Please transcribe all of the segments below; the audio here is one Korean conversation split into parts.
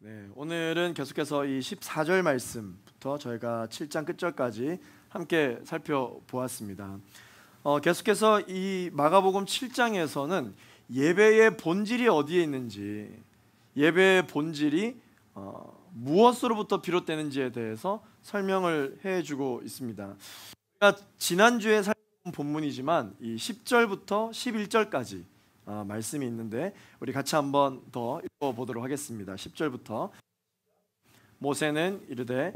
네, 오늘은 계속해서 이 14절 말씀부터 저희가 7장 끝절까지 함께 살펴보았습니다. 계속해서 이 마가복음 7장에서는 예배의 본질이 어디에 있는지, 예배의 본질이 무엇으로부터 비롯되는지에 대해서 설명을 해주고 있습니다. 지난주에 살펴본 본문이지만 이 10절부터 11절까지 말씀이 있는데 우리 같이 한번 더 읽어보도록 하겠습니다. 10절부터 모세는 이르되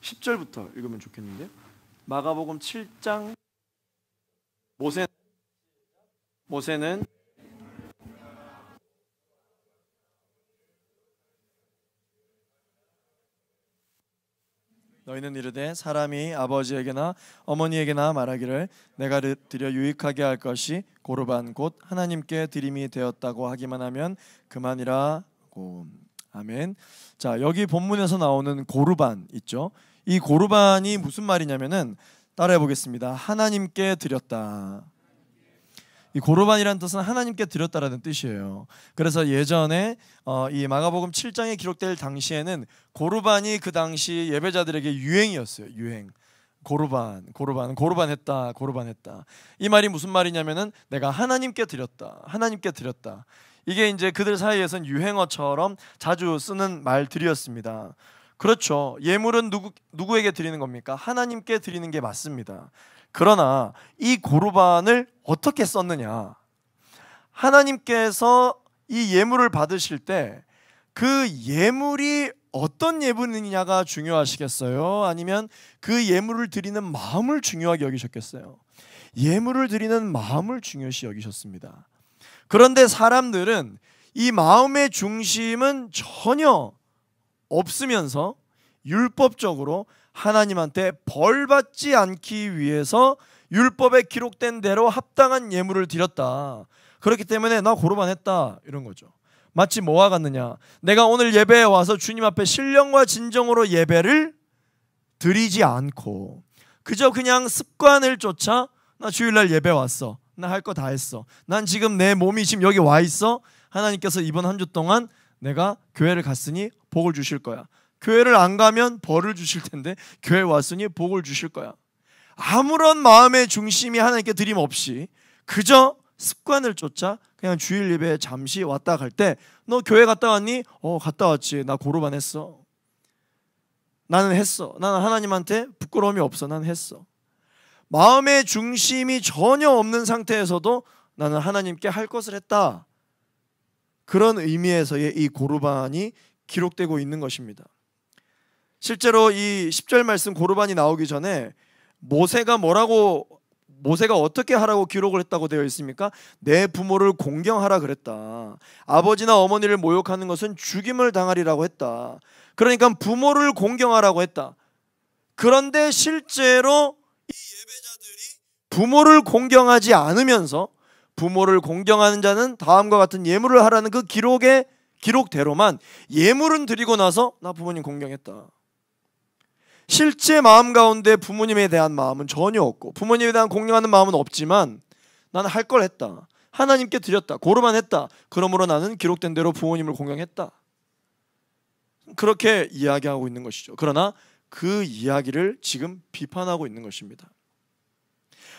10절부터 읽으면 좋겠는데요. 마가복음 7장 모세는 너희는 이르되 사람이 아버지에게나 어머니에게나 말하기를 내가 드려 유익하게 할 것이 고르반 곧 하나님께 드림이 되었다고 하기만 하면 그만이라고. 아멘. 자, 여기 본문에서 나오는 고르반 있죠. 이 고르반이 무슨 말이냐면은 따라해 보겠습니다. 하나님께 드렸다. 이 고르반이라는 뜻은 하나님께 드렸다라는 뜻이에요. 그래서 예전에 이 마가복음 7장에 기록될 당시에는 고르반이 그 당시 예배자들에게 유행이었어요. 유행. 고르반했다. 이 말이 무슨 말이냐면은 내가 하나님께 드렸다. 하나님께 드렸다. 이게 이제 그들 사이에선 유행어처럼 자주 쓰는 말들이었습니다. 그렇죠. 예물은 누구에게 드리는 겁니까? 하나님께 드리는 게 맞습니다. 그러나 이 고르반을 어떻게 썼느냐? 하나님께서 이 예물을 받으실 때 그 예물이 어떤 예물이냐가 중요하시겠어요? 아니면 그 예물을 드리는 마음을 중요하게 여기셨겠어요? 예물을 드리는 마음을 중요시 여기셨습니다. 그런데 사람들은 이 마음의 중심은 전혀 없으면서 율법적으로 하나님한테 벌 받지 않기 위해서 율법에 기록된 대로 합당한 예물을 드렸다. 그렇기 때문에 나 고르반 했다 이런 거죠. 마치 뭐와 같느냐? 내가 오늘 예배에 와서 주님 앞에 신령과 진정으로 예배를 드리지 않고 그저 그냥 습관을 쫓아 나 주일날 예배 왔어. 나 할 거 다 했어. 난 지금 내 몸이 지금 여기 와 있어. 하나님께서 이번 한 주 동안 내가 교회를 갔으니 복을 주실 거야. 교회를 안 가면 벌을 주실 텐데 교회 왔으니 복을 주실 거야. 아무런 마음의 중심이 하나님께 드림 없이 그저 습관을 쫓아 그냥 주일 예배에 잠시 왔다 갈 때 너 교회 갔다 왔니? 갔다 왔지. 나 고르반 했어. 나는 했어. 나는 하나님한테 부끄러움이 없어. 나는 했어. 마음의 중심이 전혀 없는 상태에서도 나는 하나님께 할 것을 했다. 그런 의미에서의 이 고르반이 기록되고 있는 것입니다. 실제로 이 10절 말씀 고르반이 나오기 전에 모세가 어떻게 하라고 기록을 했다고 되어 있습니까? 내 부모를 공경하라 그랬다. 아버지나 어머니를 모욕하는 것은 죽임을 당하리라고 했다. 그러니까 부모를 공경하라고 했다. 그런데 실제로 이 예배자들이 부모를 공경하지 않으면서 부모를 공경하는 자는 다음과 같은 예물을 하라는 그 기록대로만 예물은 드리고 나서 나 부모님 공경했다. 실제 마음 가운데 부모님에 대한 마음은 전혀 없고 부모님에 대한 공경하는 마음은 없지만 나는 할 걸 했다. 하나님께 드렸다. 고르반 했다. 그러므로 나는 기록된 대로 부모님을 공경했다. 그렇게 이야기하고 있는 것이죠. 그러나 그 이야기를 지금 비판하고 있는 것입니다.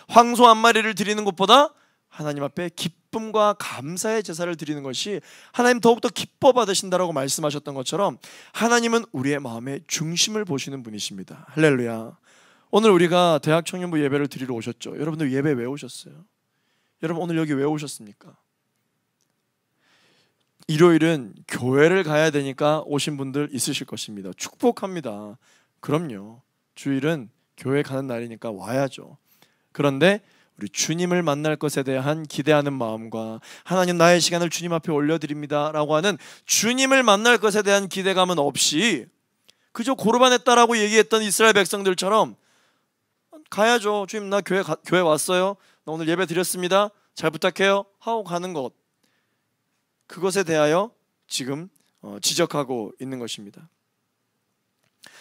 황소 한 마리를 드리는 것보다 하나님 앞에 기쁨과 감사의 제사를 드리는 것이 하나님 더욱더 기뻐 받으신다라고 말씀하셨던 것처럼 하나님은 우리의 마음의 중심을 보시는 분이십니다. 할렐루야. 오늘 우리가 대학 청년부 예배를 드리러 오셨죠. 여러분들 예배 왜 오셨어요? 여러분 오늘 여기 왜 오셨습니까? 일요일은 교회를 가야 되니까 오신 분들 있으실 것입니다. 축복합니다. 그럼요. 주일은 교회 가는 날이니까 와야죠. 그런데 우리 주님을 만날 것에 대한 기대하는 마음과 하나님 나의 시간을 주님 앞에 올려드립니다 라고 하는 주님을 만날 것에 대한 기대감은 없이 그저 고르반 했다라고 얘기했던 이스라엘 백성들처럼 가야죠. 주님 나 교회 왔어요. 나 오늘 예배 드렸습니다. 잘 부탁해요 하고 가는 것, 그것에 대하여 지금 지적하고 있는 것입니다.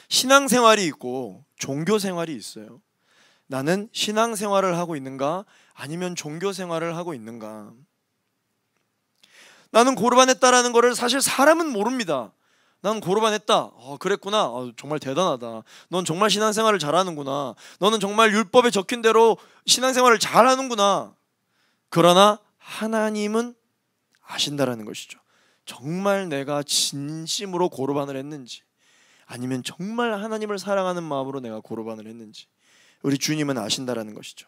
신앙생활이 있고 종교생활이 있어요. 나는 신앙생활을 하고 있는가 아니면 종교생활을 하고 있는가. 나는 고르반했다라는 것을 사실 사람은 모릅니다. 난 고르반했다. 그랬구나. 정말 대단하다. 넌 정말 신앙생활을 잘하는구나. 너는 정말 율법에 적힌 대로 신앙생활을 잘하는구나. 그러나 하나님은 아신다라는 것이죠. 정말 내가 진심으로 고르반을 했는지, 아니면 정말 하나님을 사랑하는 마음으로 내가 고르반을 했는지 우리 주님은 아신다라는 것이죠.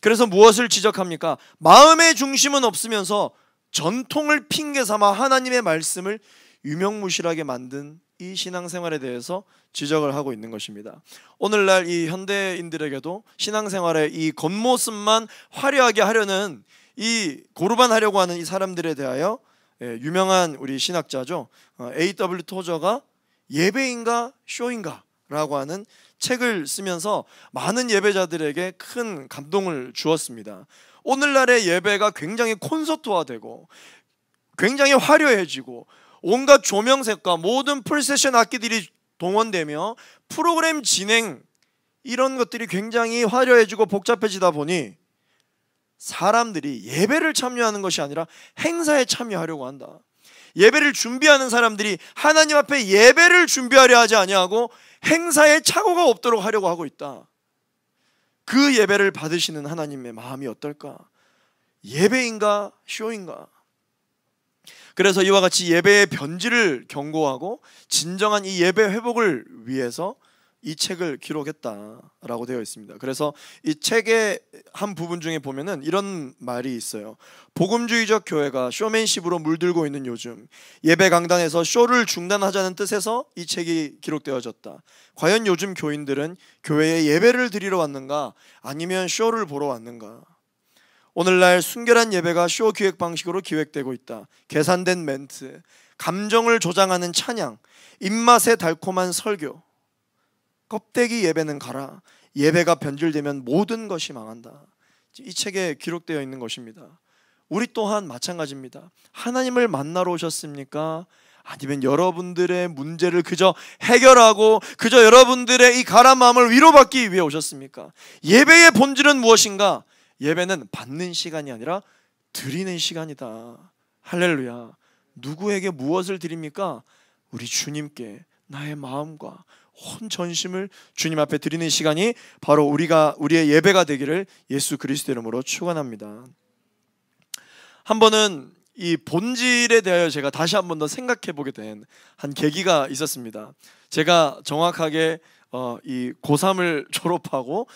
그래서 무엇을 지적합니까? 마음의 중심은 없으면서 전통을 핑계 삼아 하나님의 말씀을 유명무실하게 만든 이 신앙생활에 대해서 지적을 하고 있는 것입니다. 오늘날 이 현대인들에게도 신앙생활의 이 겉모습만 화려하게 하려는, 이 고르반하려고 하는 이 사람들에 대하여 유명한 우리 신학자죠, A.W. 토저가 예배인가 쇼인가 라고 하는 책을 쓰면서 많은 예배자들에게 큰 감동을 주었습니다. 오늘날의 예배가 굉장히 콘서트화되고 굉장히 화려해지고 온갖 조명색과 모든 풀세션 악기들이 동원되며 프로그램 진행, 이런 것들이 굉장히 화려해지고 복잡해지다 보니 사람들이 예배를 참여하는 것이 아니라 행사에 참여하려고 한다. 예배를 준비하는 사람들이 하나님 앞에 예배를 준비하려 하지 아니하고 행사에 착오가 없도록 하려고 하고 있다. 그 예배를 받으시는 하나님의 마음이 어떨까? 예배인가 쇼인가? 그래서 이와 같이 예배의 변질을 경고하고 진정한 이 예배 회복을 위해서 이 책을 기록했다라고 되어 있습니다. 그래서 이 책의 한 부분 중에 보면은 이런 말이 있어요. 복음주의적 교회가 쇼맨십으로 물들고 있는 요즘, 예배 강단에서 쇼를 중단하자는 뜻에서 이 책이 기록되어졌다. 과연 요즘 교인들은 교회에 예배를 드리러 왔는가, 아니면 쇼를 보러 왔는가? 오늘날 순결한 예배가 쇼 기획 방식으로 기획되고 있다. 계산된 멘트, 감정을 조장하는 찬양, 입맛에 달콤한 설교. 껍데기 예배는 가라. 예배가 변질되면 모든 것이 망한다. 이 책에 기록되어 있는 것입니다. 우리 또한 마찬가지입니다. 하나님을 만나러 오셨습니까? 아니면 여러분들의 문제를 그저 해결하고 그저 여러분들의 이 가란 마음을 위로받기 위해 오셨습니까? 예배의 본질은 무엇인가? 예배는 받는 시간이 아니라 드리는 시간이다. 할렐루야. 누구에게 무엇을 드립니까? 우리 주님께 나의 마음과 온 전심을 주님 앞에 드리는 시간이 바로 우리의 예배가 되기를 예수 그리스도 이름으로 축원합니다. 한 번은 이 본질에 대하여 제가 다시 한 번 더 생각해 보게 된 한 계기가 있었습니다. 제가 정확하게 이 고3을 졸업하고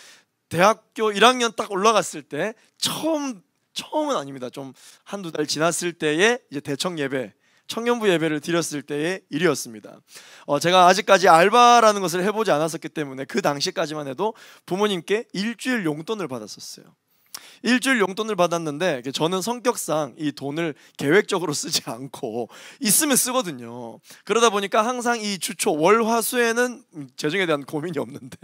대학교 1학년 딱 올라갔을 때 처음은 아닙니다. 좀 한두 달 지났을 때에 이제 대청 예배, 청년부 예배를 드렸을 때의 일이었습니다. 제가 아직까지 알바라는 것을 해보지 않았었기 때문에 그 당시까지만 해도 부모님께 일주일 용돈을 받았었어요. 일주일 용돈을 받았는데 저는 성격상 이 돈을 계획적으로 쓰지 않고 있으면 쓰거든요. 그러다 보니까 항상 이 주초 월화수에는 재정에 대한 고민이 없는데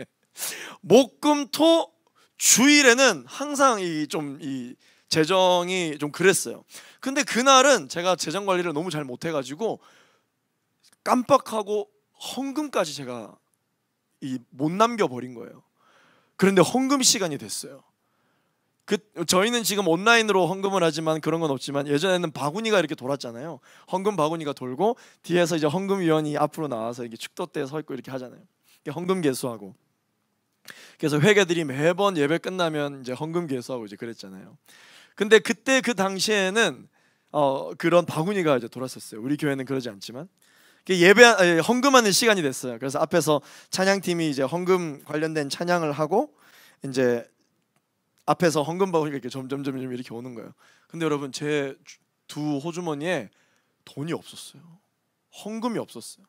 목금토 주일에는 항상 이 재정이 좀 그랬어요. 근데 그날은 제가 재정 관리를 너무 잘 못해가지고 깜빡하고 헌금까지 제가 못 남겨버린 거예요. 그런데 헌금 시간이 됐어요. 저희는 지금 온라인으로 헌금을 하지만 그런 건 없지만 예전에는 바구니가 이렇게 돌았잖아요. 헌금 바구니가 돌고 뒤에서 이제 헌금위원이 앞으로 나와서 이렇게 축도대에 서 있고 이렇게 하잖아요. 헌금 개수하고. 그래서 회계들이 매번 예배 끝나면 이제 헌금 개수하고 이제 그랬잖아요. 근데 그때 그 당시에는 그런 바구니가 이제 돌았었어요. 우리 교회는 그러지 않지만 헌금하는 시간이 됐어요. 그래서 앞에서 찬양팀이 이제 헌금 관련된 찬양을 하고 이제 앞에서 헌금 바구니가 이렇게 점점 이렇게 오는 거예요. 근데 여러분 제 두 호주머니에 돈이 없었어요. 헌금이 없었어요.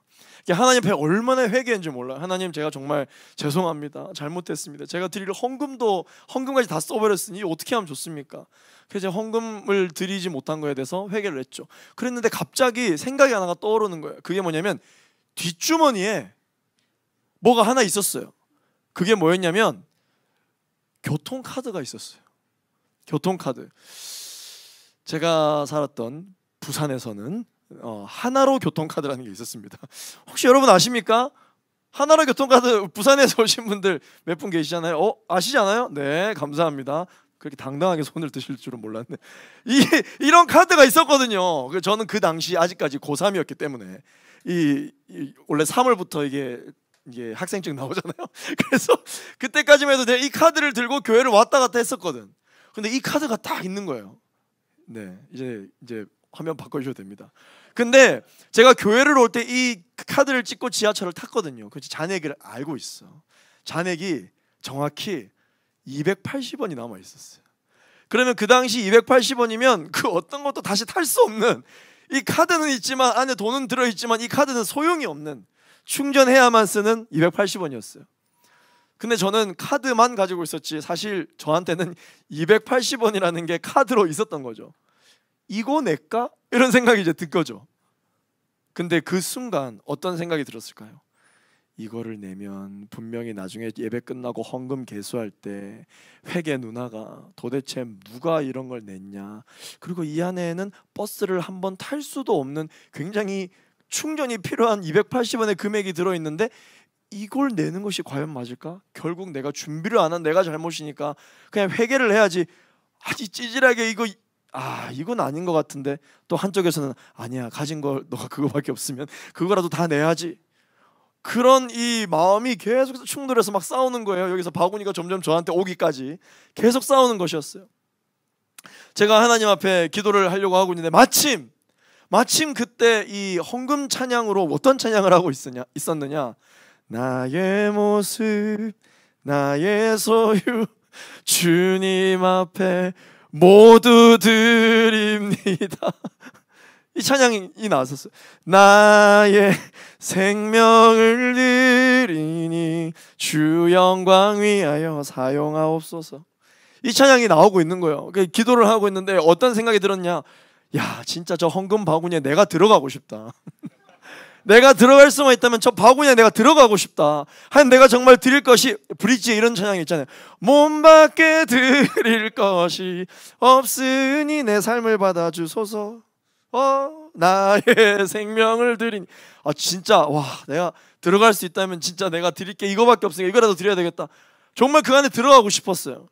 하나님 앞에 얼마나 회개했는지 몰라요. 하나님, 제가 정말 죄송합니다. 잘못했습니다. 제가 드릴 헌금까지 다 써버렸으니 어떻게 하면 좋습니까? 그래서 헌금을 드리지 못한 거에 대해서 회개를 했죠. 그랬는데 갑자기 생각이 하나가 떠오르는 거예요. 그게 뭐냐면 뒷주머니에 뭐가 하나 있었어요. 그게 뭐였냐면 교통카드가 있었어요. 교통카드. 제가 살았던 부산에서는 하나로 교통카드라는 게 있었습니다. 혹시 여러분 아십니까? 하나로 교통카드 부산에서 오신 분들 몇 분 계시잖아요. 아시지 않아요? 네, 감사합니다. 그렇게 당당하게 손을 드실 줄은 몰랐네. 이런 카드가 있었거든요. 저는 그 당시 아직까지 고3이었기 때문에 원래 3월부터 이게 학생증 나오잖아요. 그래서 그때까지만 해도 내가 이 카드를 들고 교회를 왔다 갔다 했었거든. 근데 이 카드가 딱 있는 거예요. 네, 이제 화면 바꿔주셔도 됩니다. 근데 제가 교회를 올 때 이 카드를 찍고 지하철을 탔거든요. 그 잔액을 알고 있어. 잔액이 정확히 280원이 남아 있었어요. 그러면 그 당시 280원이면 그 어떤 것도 다시 탈 수 없는, 이 카드는 있지만 안에 돈은 들어있지만 이 카드는 소용이 없는, 충전해야만 쓰는 280원이었어요. 근데 저는 카드만 가지고 있었지 사실 저한테는 280원이라는 게 카드로 있었던 거죠. 이거 낼까? 이런 생각이 이제 든 거죠. 근데 그 순간 어떤 생각이 들었을까요? 이거를 내면 분명히 나중에 예배 끝나고 헌금 개수할 때 회계 누나가 도대체 누가 이런 걸 냈냐, 그리고 이 안에는 버스를 한번 탈 수도 없는 굉장히 충전이 필요한 280원의 금액이 들어있는데 이걸 내는 것이 과연 맞을까? 결국 내가 준비를 안 한 내가 잘못이니까 그냥 회개를 해야지. 아주 찌질하게 이건 아닌 것 같은데, 또 한쪽에서는 아니야, 가진 걸 너가 그거밖에 없으면 그거라도 다 내야지. 그런 이 마음이 계속해서 충돌해서 막 싸우는 거예요. 여기서 바구니가 점점 저한테 오기까지 계속 싸우는 것이었어요. 제가 하나님 앞에 기도를 하려고 하고 있는데 마침 그때 이 헌금 찬양으로 어떤 찬양을 하고 있었느냐, 나의 모습 나의 소유 주님 앞에 모두 드립니다. 이 찬양이 나왔었어요. 나의 생명을 드리니 주 영광 위하여 사용하옵소서. 이 찬양이 나오고 있는 거예요. 기도를 하고 있는데 어떤 생각이 들었냐, 야 진짜 저 헌금 바구니에 내가 들어가고 싶다. 내가 들어갈 수만 있다면 저 바구니에 내가 들어가고 싶다. 내가 정말 드릴 것이, 브릿지에 이런 찬양이 있잖아요. 몸밖에 드릴 것이 없으니 내 삶을 받아주소서. 나의 생명을 드리니, 진짜 내가 들어갈 수 있다면 진짜 내가 드릴 게 이거밖에 없으니까 이거라도 드려야 되겠다. 정말 그 안에 들어가고 싶었어요.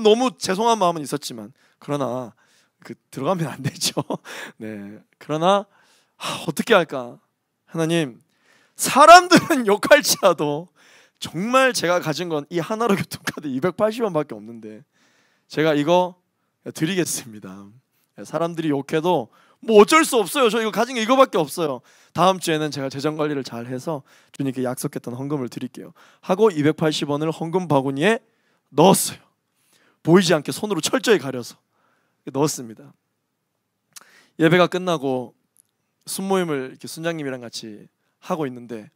너무 죄송한 마음은 있었지만, 그러나 들어가면 안 되죠. 네, 그러나 어떻게 할까? 하나님, 사람들은 욕할지라도 정말 제가 가진 건 이 하나로 교통카드 280원밖에 없는데 제가 이거 드리겠습니다. 사람들이 욕해도 뭐 어쩔 수 없어요. 저 이거 가진 게 이거밖에 없어요. 다음 주에는 제가 재정 관리를 잘 해서 주님께 약속했던 헌금을 드릴게요 하고 280원을 헌금 바구니에 넣었어요. 보이지 않게 손으로 철저히 가려서 넣었습니다. 예배가 끝나고 순모임을 이렇게 순장님이랑 같이 하고 있는데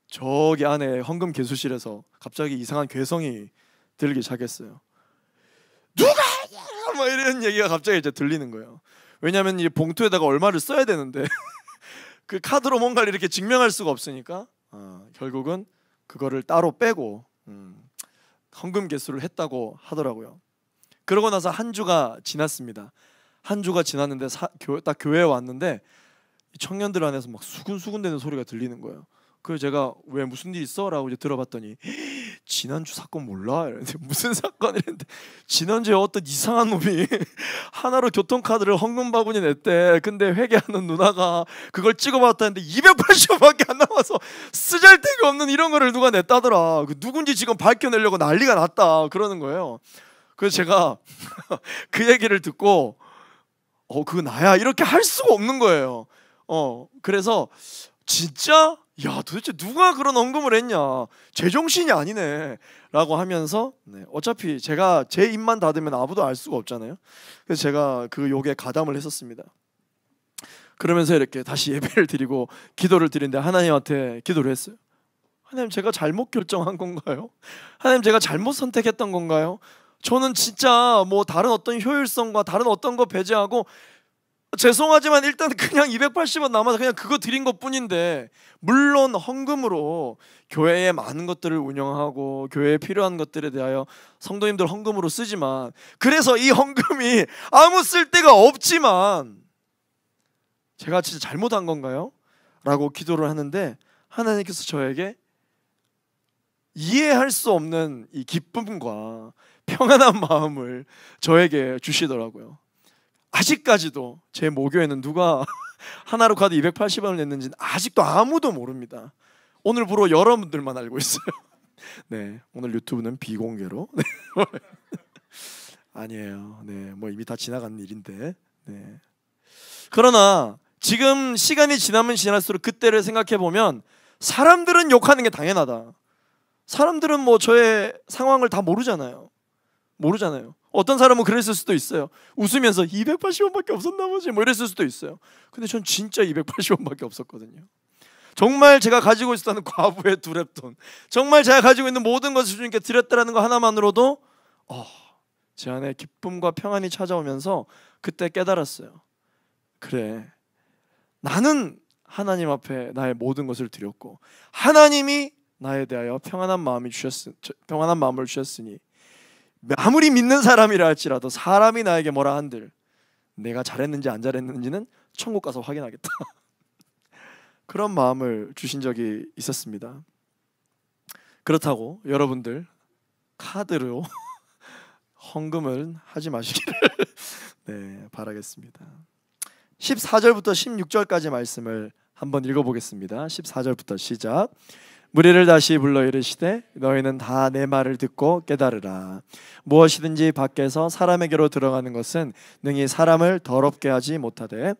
저기 안에 헌금 개수실에서 갑자기 이상한 괴성이 들리기 시작했어요. 누가 막 이런 얘기가 갑자기 이제 들리는 거예요. 왜냐하면 이 봉투에다가 얼마를 써야 되는데 그 카드로 뭔가를 이렇게 증명할 수가 없으니까 결국은 그거를 따로 빼고 헌금 개수를 했다고 하더라고요. 그러고 나서 한 주가 지났습니다. 한 주가 지났는데 딱 교회에 왔는데 청년들 안에서 막 수군수군대는 소리가 들리는 거예요. 그래서 제가 왜 무슨 일 있어? 라고 이제 들어봤더니 지난주 사건 몰라? 이랬는데 무슨 사건? 이랬는데 지난주에 어떤 이상한 놈이 하나로 교통카드를 헌금 바구니에 냈대. 근데 회계하는 누나가 그걸 찍어봤다는데 280원밖에 안 남아서 쓰잘데기 없는 이런 거를 누가 냈다더라. 누군지 지금 밝혀내려고 난리가 났다 그러는 거예요. 그래서 제가 그 얘기를 듣고 그거 나야 이렇게 할 수가 없는 거예요. 그래서 진짜 도대체 누가 그런 헌금을 했냐, 제정신이 아니네 라고 하면서 어차피 제가 제 입만 닫으면 아무도 알 수가 없잖아요. 그래서 제가 그 욕에 가담을 했었습니다. 그러면서 이렇게 다시 예배를 드리고 기도를 드리는데 하나님한테 기도를 했어요. 하나님, 제가 잘못 결정한 건가요? 하나님, 제가 잘못 선택했던 건가요? 저는 진짜 뭐 다른 어떤 효율성과 다른 어떤 거 배제하고 죄송하지만 일단 그냥 280원 남아서 그냥 그거 드린 것 뿐인데, 물론 헌금으로 교회에 많은 것들을 운영하고 교회에 필요한 것들에 대하여 성도님들 헌금으로 쓰지만, 그래서 이 헌금이 아무 쓸데가 없지만 제가 진짜 잘못한 건가요? 라고 기도를 하는데 하나님께서 저에게 이해할 수 없는 이 기쁨과 평안한 마음을 저에게 주시더라고요. 아직까지도 제 모교에는 누가 하나로 카드 280원을 냈는지는 아직도 아무도 모릅니다. 오늘부로 여러분들만 알고 있어요. 네, 오늘 유튜브는 비공개로. 네. 아니에요. 네, 뭐 이미 다 지나간 일인데. 네. 그러나 지금 시간이 지나면 지날수록 그때를 생각해 보면 사람들은 욕하는 게 당연하다. 사람들은 뭐 저의 상황을 다 모르잖아요. 어떤 사람은 그랬을 수도 있어요. 웃으면서 280원밖에 없었나 보지 뭐 이랬을 수도 있어요. 근데 전 진짜 280원밖에 없었거든요. 정말 제가 가지고 있었다는 과부의 두랩돈, 정말 제가 가지고 있는 모든 것을 주님께 드렸다는 거 하나만으로도 제 안에 기쁨과 평안이 찾아오면서 그때 깨달았어요. 그래, 나는 하나님 앞에 나의 모든 것을 드렸고 하나님이 나에 대하여 평안한 마음을 주셨으니 아무리 믿는 사람이라 할지라도 사람이 나에게 뭐라 한들 내가 잘했는지 안 잘했는지는 천국 가서 확인하겠다. 그런 마음을 주신 적이 있었습니다. 그렇다고 여러분들 카드로 헌금을 하지 마시기를 네, 바라겠습니다. 14절부터 16절까지 말씀을 한번 읽어보겠습니다. 14절부터 시작. 무리를 다시 불러 이르시되 너희는 다 내 말을 듣고 깨달으라. 무엇이든지 밖에서 사람에게로 들어가는 것은 능히 사람을 더럽게 하지 못하되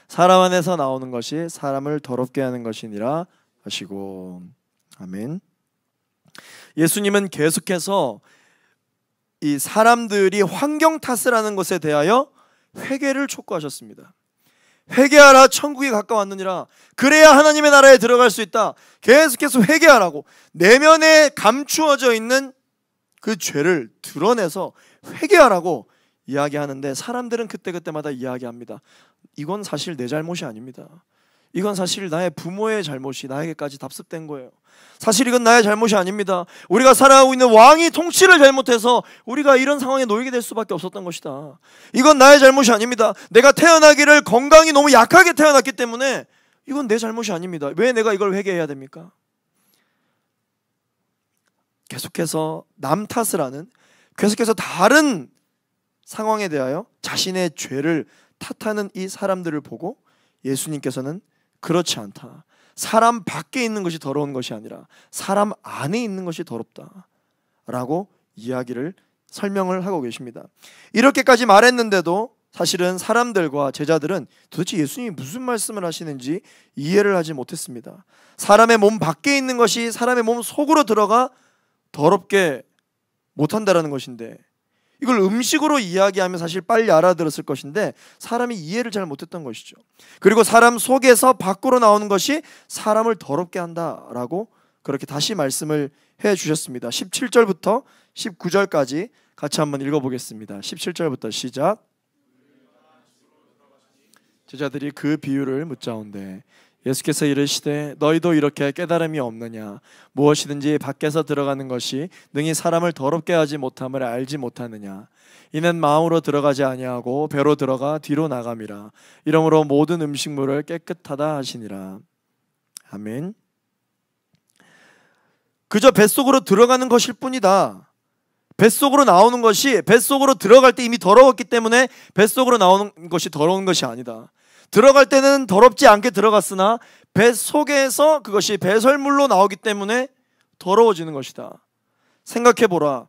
사람 안에서 나오는 것이 사람을 더럽게 하는 것이니라 하시고. 아멘. 예수님은 계속해서 이 사람들이 환경 탓을 하는 것에 대하여 회개를 촉구하셨습니다. 회개하라, 천국이 가까웠느니라. 그래야 하나님의 나라에 들어갈 수 있다. 계속해서 회개하라고, 내면에 감추어져 있는 그 죄를 드러내서 회개하라고 이야기하는데, 사람들은 그때그때마다 이야기합니다. 이건 사실 내 잘못이 아닙니다. 이건 사실 나의 부모의 잘못이 나에게까지 답습된 거예요. 사실 이건 나의 잘못이 아닙니다. 우리가 살아가고 있는 왕이 통치를 잘못해서 우리가 이런 상황에 놓이게 될 수밖에 없었던 것이다. 이건 나의 잘못이 아닙니다. 내가 태어나기를 건강이 너무 약하게 태어났기 때문에 이건 내 잘못이 아닙니다. 왜 내가 이걸 회개해야 됩니까? 계속해서 남 탓을 하는, 계속해서 다른 상황에 대하여 자신의 죄를 탓하는 이 사람들을 보고 예수님께서는 그렇지 않다. 사람 밖에 있는 것이 더러운 것이 아니라 사람 안에 있는 것이 더럽다 라고 이야기를 설명을 하고 계십니다. 이렇게까지 말했는데도 사실은 사람들과 제자들은 도대체 예수님이 무슨 말씀을 하시는지 이해를 하지 못했습니다. 사람의 몸 밖에 있는 것이 사람의 몸 속으로 들어가 더럽게 못한다라는 것인데, 이걸 음식으로 이야기하면 사실 빨리 알아들었을 것인데 사람이 이해를 잘 못했던 것이죠. 그리고 사람 속에서 밖으로 나오는 것이 사람을 더럽게 한다라고 그렇게 다시 말씀을 해주셨습니다. 17절부터 19절까지 같이 한번 읽어보겠습니다. 17절부터 시작. 제자들이 그 비유를 묻자온대 예수께서 이르시되 너희도 이렇게 깨달음이 없느냐? 무엇이든지 밖에서 들어가는 것이 능히 사람을 더럽게 하지 못함을 알지 못하느냐? 이는 마음으로 들어가지 아니하고 배로 들어가 뒤로 나감이라. 이러므로 모든 음식물을 깨끗하다 하시니라. 아멘. 그저 뱃속으로 들어가는 것일 뿐이다. 뱃속으로 나오는 것이, 뱃속으로 들어갈 때 이미 더러웠기 때문에 뱃속으로 나오는 것이 더러운 것이 아니다. 들어갈 때는 더럽지 않게 들어갔으나 뱃속에서 그것이 배설물로 나오기 때문에 더러워지는 것이다. 생각해보라.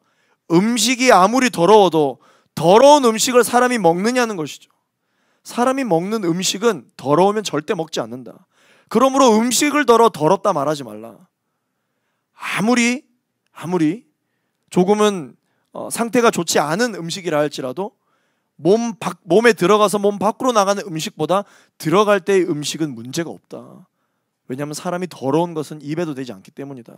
음식이 아무리 더러워도 더러운 음식을 사람이 먹느냐는 것이죠. 사람이 먹는 음식은 더러우면 절대 먹지 않는다. 그러므로 음식을 더럽다 말하지 말라. 아무리 조금은 상태가 좋지 않은 음식이라 할지라도 몸에 들어가서 몸 밖으로 나가는 음식보다 들어갈 때의 음식은 문제가 없다. 왜냐하면 사람이 더러운 것은 입에도 되지 않기 때문이다.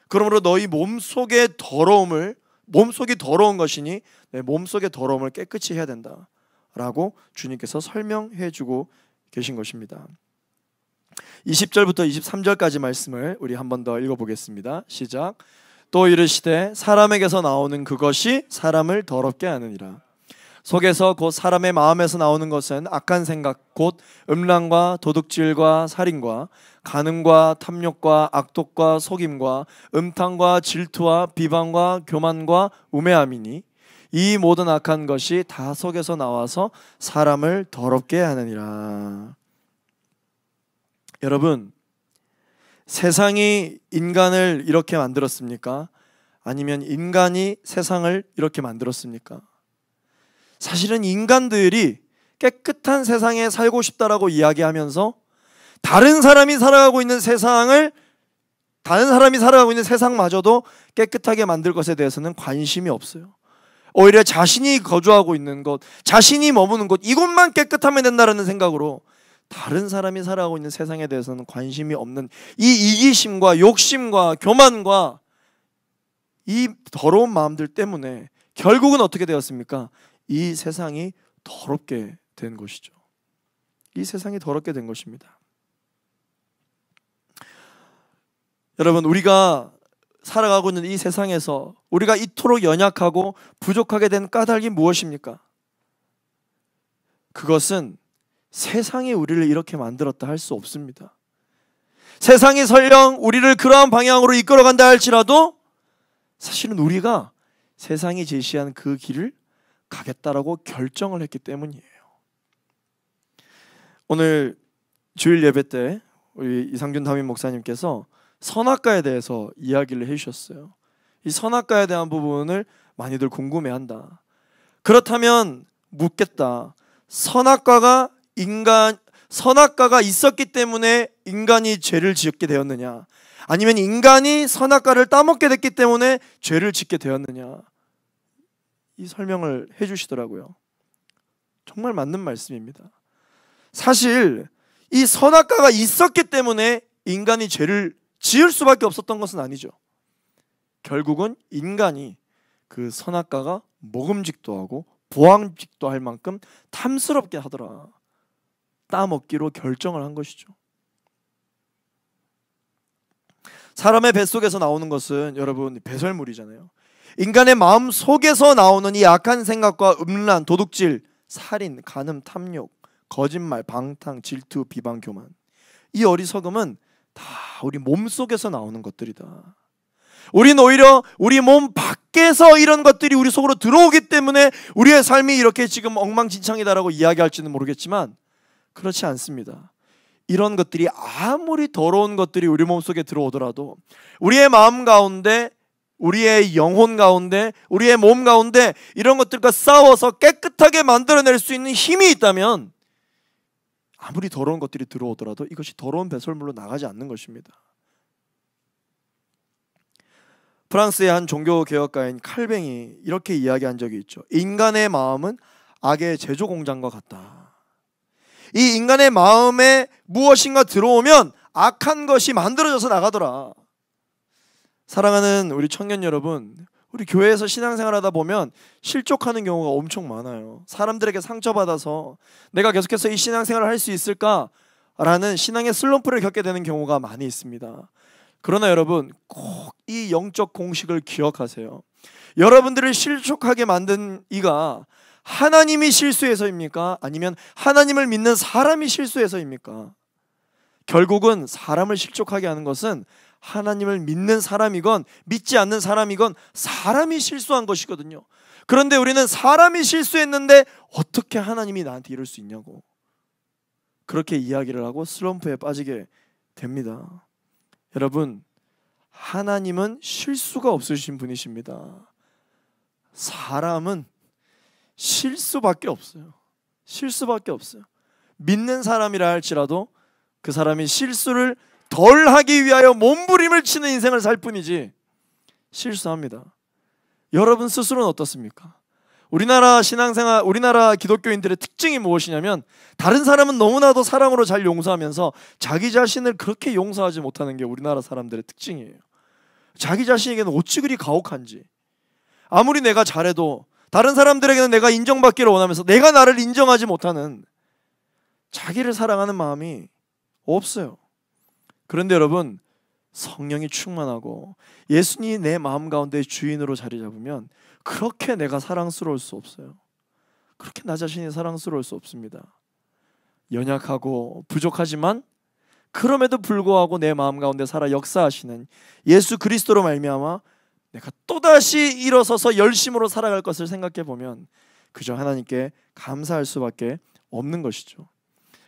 그러므로 너희 몸속이 더러운 것이니 내 몸속의 더러움을 깨끗이 해야 된다 라고 주님께서 설명해 주고 계신 것입니다. 20절부터 23절까지 말씀을 우리 한 번 더 읽어보겠습니다. 시작. 또 이르시되 사람에게서 나오는 그것이 사람을 더럽게 하느니라. 속에서 곧 사람의 마음에서 나오는 것은 악한 생각 곧 음란과 도둑질과 살인과 간음과 탐욕과 악독과 속임과 음탕과 질투와 비방과 교만과 우매함이니 이 모든 악한 것이 다 속에서 나와서 사람을 더럽게 하느니라. 여러분, 세상이 인간을 이렇게 만들었습니까? 아니면 인간이 세상을 이렇게 만들었습니까? 사실은 인간들이 깨끗한 세상에 살고 싶다라고 이야기하면서 다른 사람이 살아가고 있는 세상마저도 깨끗하게 만들 것에 대해서는 관심이 없어요. 오히려 자신이 거주하고 있는 곳, 자신이 머무는 곳, 이곳만 깨끗하면 된다는 생각으로 다른 사람이 살아가고 있는 세상에 대해서는 관심이 없는 이 이기심과 욕심과 교만과 이 더러운 마음들 때문에 결국은 어떻게 되었습니까? 이 세상이 더럽게 된 것이죠. 이 세상이 더럽게 된 것입니다. 여러분, 우리가 살아가고 있는 이 세상에서 우리가 이토록 연약하고 부족하게 된 까닭이 무엇입니까? 그것은 세상이 우리를 이렇게 만들었다 할 수 없습니다. 세상이 설령 우리를 그러한 방향으로 이끌어간다 할지라도 사실은 우리가 세상이 제시한 그 길을 가겠다라고 결정을 했기 때문이에요. 오늘 주일 예배 때 우리 이상균 담임 목사님께서 선악과에 대해서 이야기를 해주셨어요. 이 선악과에 대한 부분을 많이들 궁금해한다. 그렇다면 묻겠다. 선악과가 있었기 때문에 인간이 죄를 짓게 되었느냐? 아니면 인간이 선악과를 따먹게 됐기 때문에 죄를 짓게 되었느냐? 이 설명을 해주시더라고요. 정말 맞는 말씀입니다. 사실 이 선악과가 있었기 때문에 인간이 죄를 지을 수밖에 없었던 것은 아니죠. 결국은 인간이 그 선악과가 먹음직도 하고 보암직도 할 만큼 탐스럽게 하더라. 따먹기로 결정을 한 것이죠. 사람의 뱃속에서 나오는 것은 여러분 배설물이잖아요. 인간의 마음 속에서 나오는 이 악한 생각과 음란, 도둑질, 살인, 간음, 탐욕, 거짓말, 방탕, 질투, 비방, 교만, 이 어리석음은 다 우리 몸 속에서 나오는 것들이다. 우리는 오히려 우리 몸 밖에서 이런 것들이 우리 속으로 들어오기 때문에 우리의 삶이 이렇게 지금 엉망진창이다라고 이야기할지는 모르겠지만 그렇지 않습니다. 이런 것들이 아무리 더러운 것들이 우리 몸속에 들어오더라도 우리의 마음 가운데, 우리의 영혼 가운데, 우리의 몸 가운데 이런 것들과 싸워서 깨끗하게 만들어낼 수 있는 힘이 있다면 아무리 더러운 것들이 들어오더라도 이것이 더러운 배설물로 나가지 않는 것입니다. 프랑스의 한 종교개혁가인 칼뱅이 이렇게 이야기한 적이 있죠. 인간의 마음은 악의 제조공장과 같다. 이 인간의 마음에 무엇인가 들어오면 악한 것이 만들어져서 나가더라. 사랑하는 우리 청년 여러분, 우리 교회에서 신앙생활하다 보면 실족하는 경우가 엄청 많아요. 사람들에게 상처받아서 내가 계속해서 이 신앙생활을 할 수 있을까라는 신앙의 슬럼프를 겪게 되는 경우가 많이 있습니다. 그러나 여러분, 꼭 이 영적 공식을 기억하세요. 여러분들을 실족하게 만든 이가 하나님이 실수해서입니까? 아니면 하나님을 믿는 사람이 실수해서입니까? 결국은 사람을 실족하게 하는 것은 하나님을 믿는 사람이건 믿지 않는 사람이건 사람이 실수한 것이거든요. 그런데 우리는 사람이 실수했는데 어떻게 하나님이 나한테 이럴 수 있냐고 그렇게 이야기를 하고 슬럼프에 빠지게 됩니다. 여러분, 하나님은 실수가 없으신 분이십니다. 사람은 실수밖에 없어요. 실수밖에 없어요. 믿는 사람이라 할지라도 그 사람이 실수를 덜 하기 위하여 몸부림을 치는 인생을 살 뿐이지 실수합니다. 여러분 스스로는 어떻습니까? 우리나라 신앙생활, 우리나라 기독교인들의 특징이 무엇이냐면 다른 사람은 너무나도 사랑으로 잘 용서하면서 자기 자신을 그렇게 용서하지 못하는 게 우리나라 사람들의 특징이에요. 자기 자신에게는 어찌 그리 가혹한지, 아무리 내가 잘해도 다른 사람들에게는 내가 인정받기를 원하면서 내가 나를 인정하지 못하는 자기를 사랑하는 마음이 없어요. 그런데 여러분, 성령이 충만하고 예수님이 내 마음 가운데 주인으로 자리 잡으면 그렇게 내가 사랑스러울 수 없어요. 그렇게 나 자신이 사랑스러울 수 없습니다. 연약하고 부족하지만 그럼에도 불구하고 내 마음 가운데 살아 역사하시는 예수 그리스도로 말미암아 내가 또다시 일어서서 열심으로 살아갈 것을 생각해 보면 그저 하나님께 감사할 수밖에 없는 것이죠.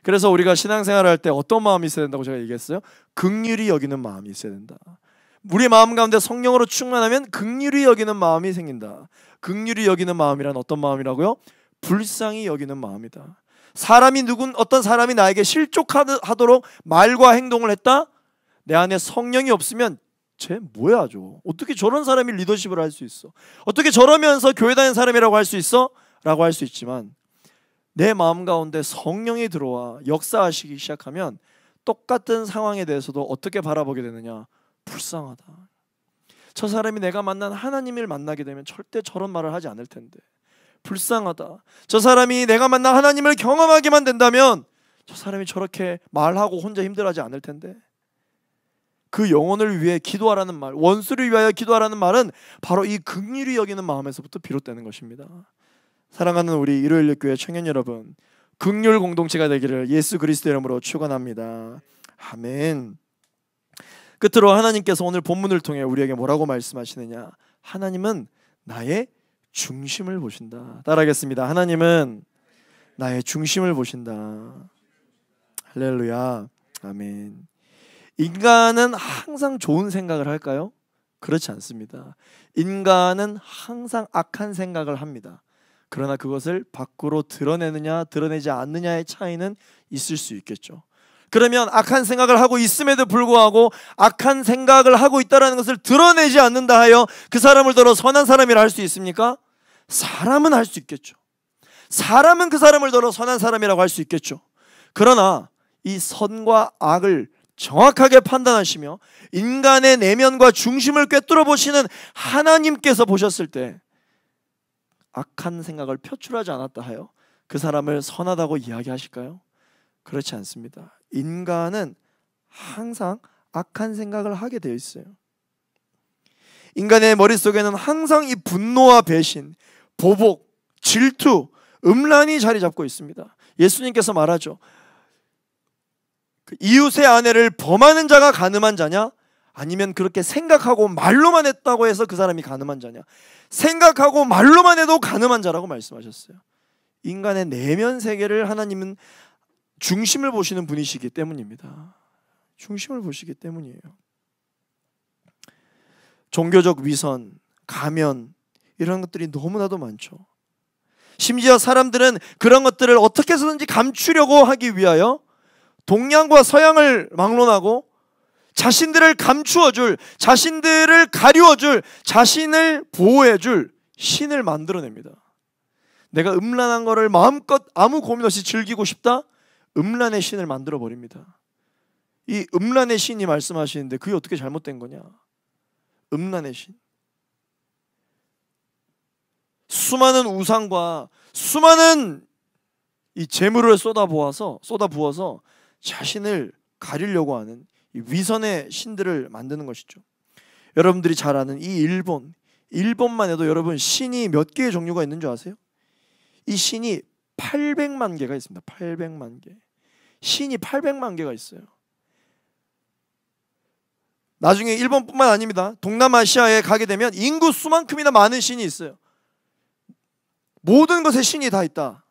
그래서 우리가 신앙생활을 할 때 어떤 마음이 있어야 된다고 제가 얘기했어요? 긍휼히 여기는 마음이 있어야 된다. 우리 마음 가운데 성령으로 충만하면 긍휼히 여기는 마음이 생긴다. 긍휼히 여기는 마음이란 어떤 마음이라고요? 불쌍히 여기는 마음이다. 어떤 사람이 나에게 실족하도록 말과 행동을 했다? 내 안에 성령이 없으면 쟤 뭐야 어떻게 저런 사람이 리더십을 할 수 있어? 어떻게 저러면서 교회 다니는 사람이라고 할 수 있어? 라고 할 수 있지만 내 마음 가운데 성령이 들어와 역사하시기 시작하면 똑같은 상황에 대해서도 어떻게 바라보게 되느냐? 불쌍하다. 저 사람이 내가 만난 하나님을 만나게 되면 절대 저런 말을 하지 않을 텐데 불쌍하다. 저 사람이 내가 만난 하나님을 경험하게만 된다면 저 사람이 저렇게 말하고 혼자 힘들어하지 않을 텐데. 그 영혼을 위해 기도하라는 말, 원수를 위하여 기도하라는 말은 바로 이 긍휼히 여기는 마음에서부터 비롯되는 것입니다. 사랑하는 우리 일요일 교회 청년 여러분, 긍휼 공동체가 되기를 예수 그리스도 이름으로 축원합니다. 아멘. 끝으로 하나님께서 오늘 본문을 통해 우리에게 뭐라고 말씀하시느냐? 하나님은 나의 중심을 보신다. 따라하겠습니다. 하나님은 나의 중심을 보신다. 할렐루야. 아멘. 인간은 항상 좋은 생각을 할까요? 그렇지 않습니다. 인간은 항상 악한 생각을 합니다. 그러나 그것을 밖으로 드러내느냐 드러내지 않느냐의 차이는 있을 수 있겠죠. 그러면 악한 생각을 하고 있음에도 불구하고 악한 생각을 하고 있다는 것을 드러내지 않는다 하여 그 사람을 더러 선한 사람이라 할 수 있습니까? 사람은 할 수 있겠죠. 사람은 그 사람을 더러 선한 사람이라고 할 수 있겠죠. 그러나 이 선과 악을 정확하게 판단하시며 인간의 내면과 중심을 꿰뚫어 보시는 하나님께서 보셨을 때 악한 생각을 표출하지 않았다 하여 그 사람을 선하다고 이야기하실까요? 그렇지 않습니다. 인간은 항상 악한 생각을 하게 되어 있어요. 인간의 머릿속에는 항상 이 분노와 배신, 보복, 질투, 음란이 자리 잡고 있습니다. 예수님께서 말하죠. 이웃의 아내를 범하는 자가 가늠한 자냐? 아니면 그렇게 생각하고 말로만 했다고 해서 그 사람이 가늠한 자냐? 생각하고 말로만 해도 가늠한 자라고 말씀하셨어요. 인간의 내면 세계를 하나님은 중심을 보시는 분이시기 때문입니다. 중심을 보시기 때문이에요. 종교적 위선, 가면 이런 것들이 너무나도 많죠. 심지어 사람들은 그런 것들을 어떻게 해서든지 감추려고 하기 위하여 동양과 서양을 막론하고 자신들을 감추어줄, 자신들을 가리워줄, 자신을 보호해줄 신을 만들어냅니다. 내가 음란한 거를 마음껏 아무 고민 없이 즐기고 싶다? 음란의 신을 만들어버립니다. 이 음란의 신이 말씀하시는데 그게 어떻게 잘못된 거냐? 음란의 신. 수많은 우상과 수많은 이 재물을 쏟아부어서 자신을 가리려고 하는 이 위선의 신들을 만드는 것이죠. 여러분들이 잘 아는 이 일본만 해도 여러분 신이 몇 개의 종류가 있는 줄 아세요? 이 신이 800만 개가 있습니다. 800만 개. 신이 800만 개가 있어요. 나중에 일본뿐만 아닙니다. 동남아시아에 가게 되면 인구 수만큼이나 많은 신이 있어요. 모든 것에 신이 다 있다.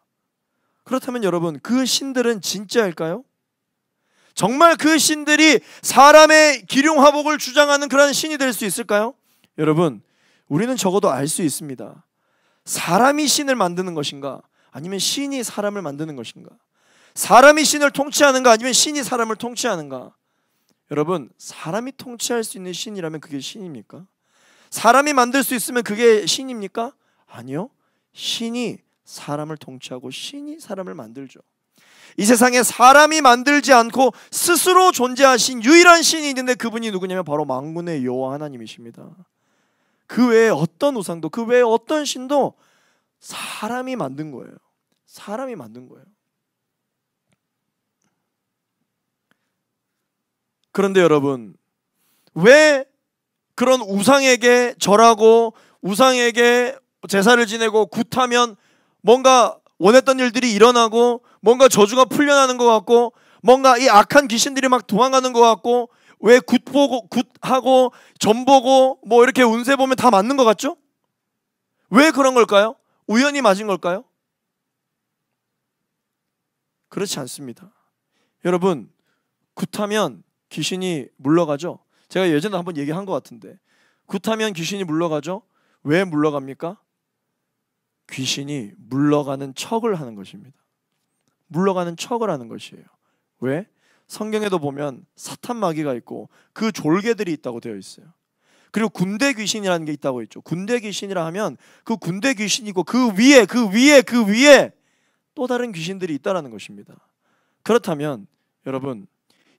그렇다면 여러분 그 신들은 진짜일까요? 정말 그 신들이 사람의 기륭화복을 주장하는 그런 신이 될 수 있을까요? 여러분 우리는 적어도 알 수 있습니다. 사람이 신을 만드는 것인가? 아니면 신이 사람을 만드는 것인가? 사람이 신을 통치하는가? 아니면 신이 사람을 통치하는가? 여러분 사람이 통치할 수 있는 신이라면 그게 신입니까? 사람이 만들 수 있으면 그게 신입니까? 아니요. 신이 사람을 통치하고 신이 사람을 만들죠. 이 세상에 사람이 만들지 않고 스스로 존재하신 유일한 신이 있는데 그분이 누구냐면 바로 만군의 여호와 하나님이십니다. 그 외에 어떤 우상도 그 외에 어떤 신도 사람이 만든 거예요. 사람이 만든 거예요. 그런데 여러분 왜 그런 우상에게 절하고 우상에게 제사를 지내고 굿하면 뭔가 원했던 일들이 일어나고 뭔가 저주가 풀려나는 것 같고 뭔가 이 악한 귀신들이 막 도망가는 것 같고 왜 굿하고 점보고 뭐 이렇게 운세 보면 다 맞는 것 같죠? 왜 그런 걸까요? 우연히 맞은 걸까요? 그렇지 않습니다. 여러분, 굿하면 귀신이 물러가죠? 제가 예전에 한번 얘기한 것 같은데 굿하면 귀신이 물러가죠? 왜 물러갑니까? 귀신이 물러가는 척을 하는 것입니다. 물러가는 척을 하는 것이에요. 왜? 성경에도 보면 사탄 마귀가 있고 그 졸개들이 있다고 되어 있어요. 그리고 군대 귀신이라는 게 있다고 했죠. 군대 귀신이라 하면 그 군대 귀신이고 그 위에 또 다른 귀신들이 있다는 것입니다. 그렇다면 여러분,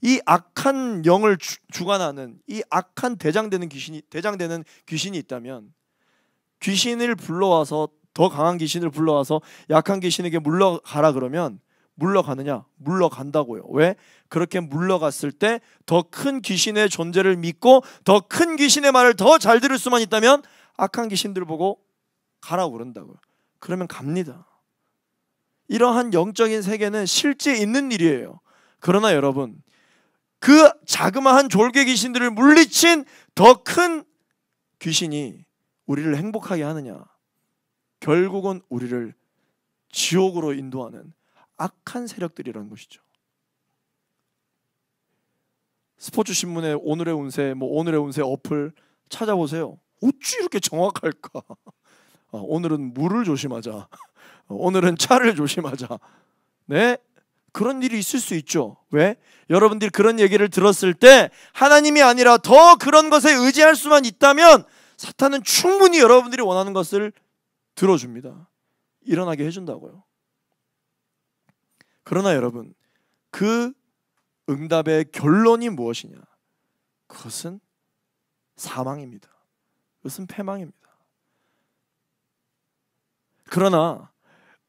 이 악한 영을 주관하는 이 악한 대장되는 귀신이 있다면 귀신을 불러와서 더 강한 귀신을 불러와서 약한 귀신에게 물러가라 그러면 물러가느냐? 물러간다고요. 왜? 그렇게 물러갔을 때 더 큰 귀신의 존재를 믿고 더 큰 귀신의 말을 더 잘 들을 수만 있다면 악한 귀신들 보고 가라고 그런다고요. 그러면 갑니다. 이러한 영적인 세계는 실제 있는 일이에요. 그러나 여러분, 그 자그마한 졸개 귀신들을 물리친 더 큰 귀신이 우리를 행복하게 하느냐? 결국은 우리를 지옥으로 인도하는 악한 세력들이라는 것이죠. 스포츠 신문에 오늘의 운세 어플 찾아보세요. 어찌 이렇게 정확할까? 오늘은 물을 조심하자. 오늘은 차를 조심하자. 네? 그런 일이 있을 수 있죠. 왜? 여러분들이 그런 얘기를 들었을 때 하나님이 아니라 더 그런 것에 의지할 수만 있다면 사탄은 충분히 여러분들이 원하는 것을 들어줍니다. 일어나게 해준다고요. 그러나 여러분, 그 응답의 결론이 무엇이냐? 그것은 사망입니다. 그것은 패망입니다. 그러나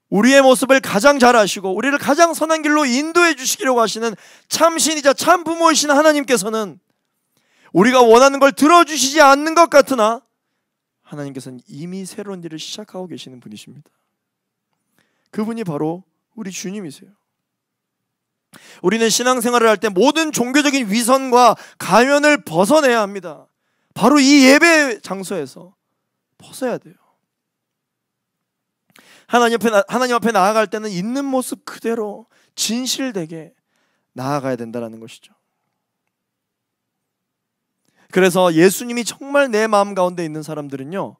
우리의 모습을 가장 잘 아시고 우리를 가장 선한 길로 인도해 주시기로 하시는 참신이자 참 부모이신 하나님께서는 우리가 원하는 걸 들어주시지 않는 것 같으나 하나님께서는 이미 새로운 일을 시작하고 계시는 분이십니다. 그분이 바로 우리 주님이세요. 우리는 신앙생활을 할 때 모든 종교적인 위선과 가면을 벗어내야 합니다. 바로 이 예배 장소에서 벗어야 돼요. 하나님 앞에 나아갈 때는 있는 모습 그대로 진실되게 나아가야 된다는 것이죠. 그래서 예수님이 정말 내 마음 가운데 있는 사람들은요,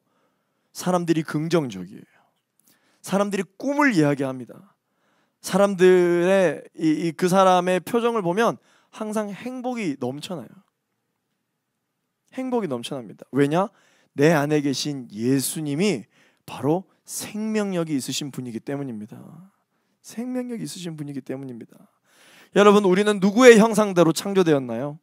사람들이 긍정적이에요. 사람들이 꿈을 이야기합니다. 사람들의 그 사람의 표정을 보면 항상 행복이 넘쳐나요. 행복이 넘쳐납니다. 왜냐? 내 안에 계신 예수님이 바로 생명력이 있으신 분이기 때문입니다. 생명력이 있으신 분이기 때문입니다. 여러분, 우리는 누구의 형상대로 창조되었나요?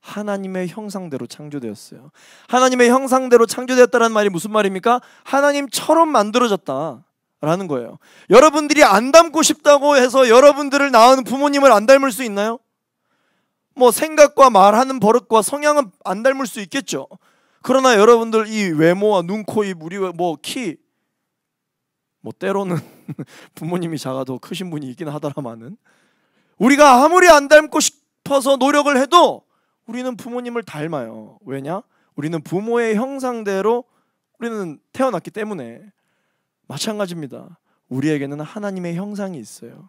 하나님의 형상대로 창조되었어요. 하나님의 형상대로 창조되었다는 말이 무슨 말입니까? 하나님처럼 만들어졌다라는 거예요. 여러분들이 안 닮고 싶다고 해서 여러분들을 낳은 부모님을 안 닮을 수 있나요? 뭐 생각과 말하는 버릇과 성향은 안 닮을 수 있겠죠. 그러나 여러분들 이 외모와 눈, 코, 입, 우리 키, 때로는 부모님이 작아도 크신 분이 있긴 하더라마는 우리가 아무리 안 닮고 싶어서 노력을 해도 우리는 부모님을 닮아요. 왜냐? 우리는 부모의 형상대로 우리는 태어났기 때문에. 마찬가지입니다. 우리에게는 하나님의 형상이 있어요.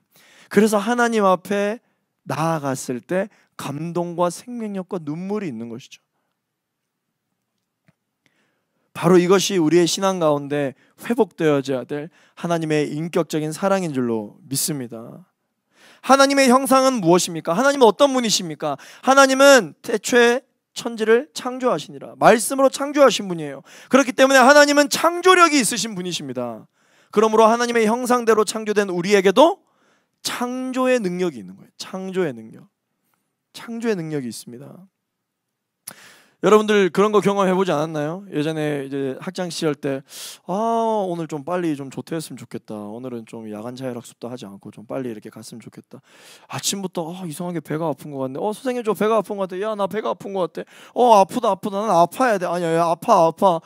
그래서 하나님 앞에 나아갔을 때 감동과 생명력과 눈물이 있는 것이죠. 바로 이것이 우리의 신앙 가운데 회복되어져야 될 하나님의 인격적인 사랑인 줄로 믿습니다. 하나님의 형상은 무엇입니까? 하나님은 어떤 분이십니까? 하나님은 태초에 천지를 창조하시니라. 말씀으로 창조하신 분이에요. 그렇기 때문에 하나님은 창조력이 있으신 분이십니다. 그러므로 하나님의 형상대로 창조된 우리에게도 창조의 능력이 있는 거예요. 창조의 능력이 있습니다. 여러분들 그런 거 경험해보지 않았나요? 예전에 이제 학창 시절 때 오늘 좀 빨리 좀 조퇴했으면 좋겠다. 오늘은 좀 야간 자율학습도 하지 않고 좀 빨리 이렇게 갔으면 좋겠다. 아침부터 이상하게 배가 아픈 것 같네. 선생님 저 배가 아픈 것 같아. 야 나 배가 아픈 것 같아. 아프다 난 아파야 돼. 아니야 아프다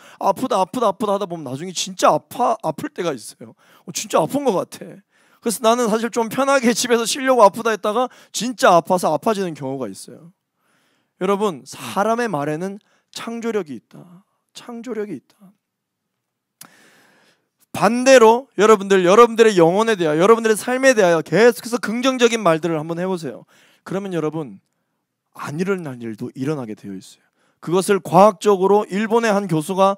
하다 보면 나중에 진짜 아플 때가 있어요. 진짜 아픈 것 같아. 그래서 나는 사실 좀 편하게 집에서 쉬려고 아프다 했다가 진짜 아파서 아파지는 경우가 있어요. 여러분, 사람의 말에는 창조력이 있다. 창조력이 있다. 반대로 여러분들의 영혼에 대하여, 여러분들의 삶에 대하여 계속해서 긍정적인 말들을 한번 해보세요. 그러면 여러분, 안 일어날 일도 일어나게 되어 있어요. 그것을 과학적으로 일본의 한 교수가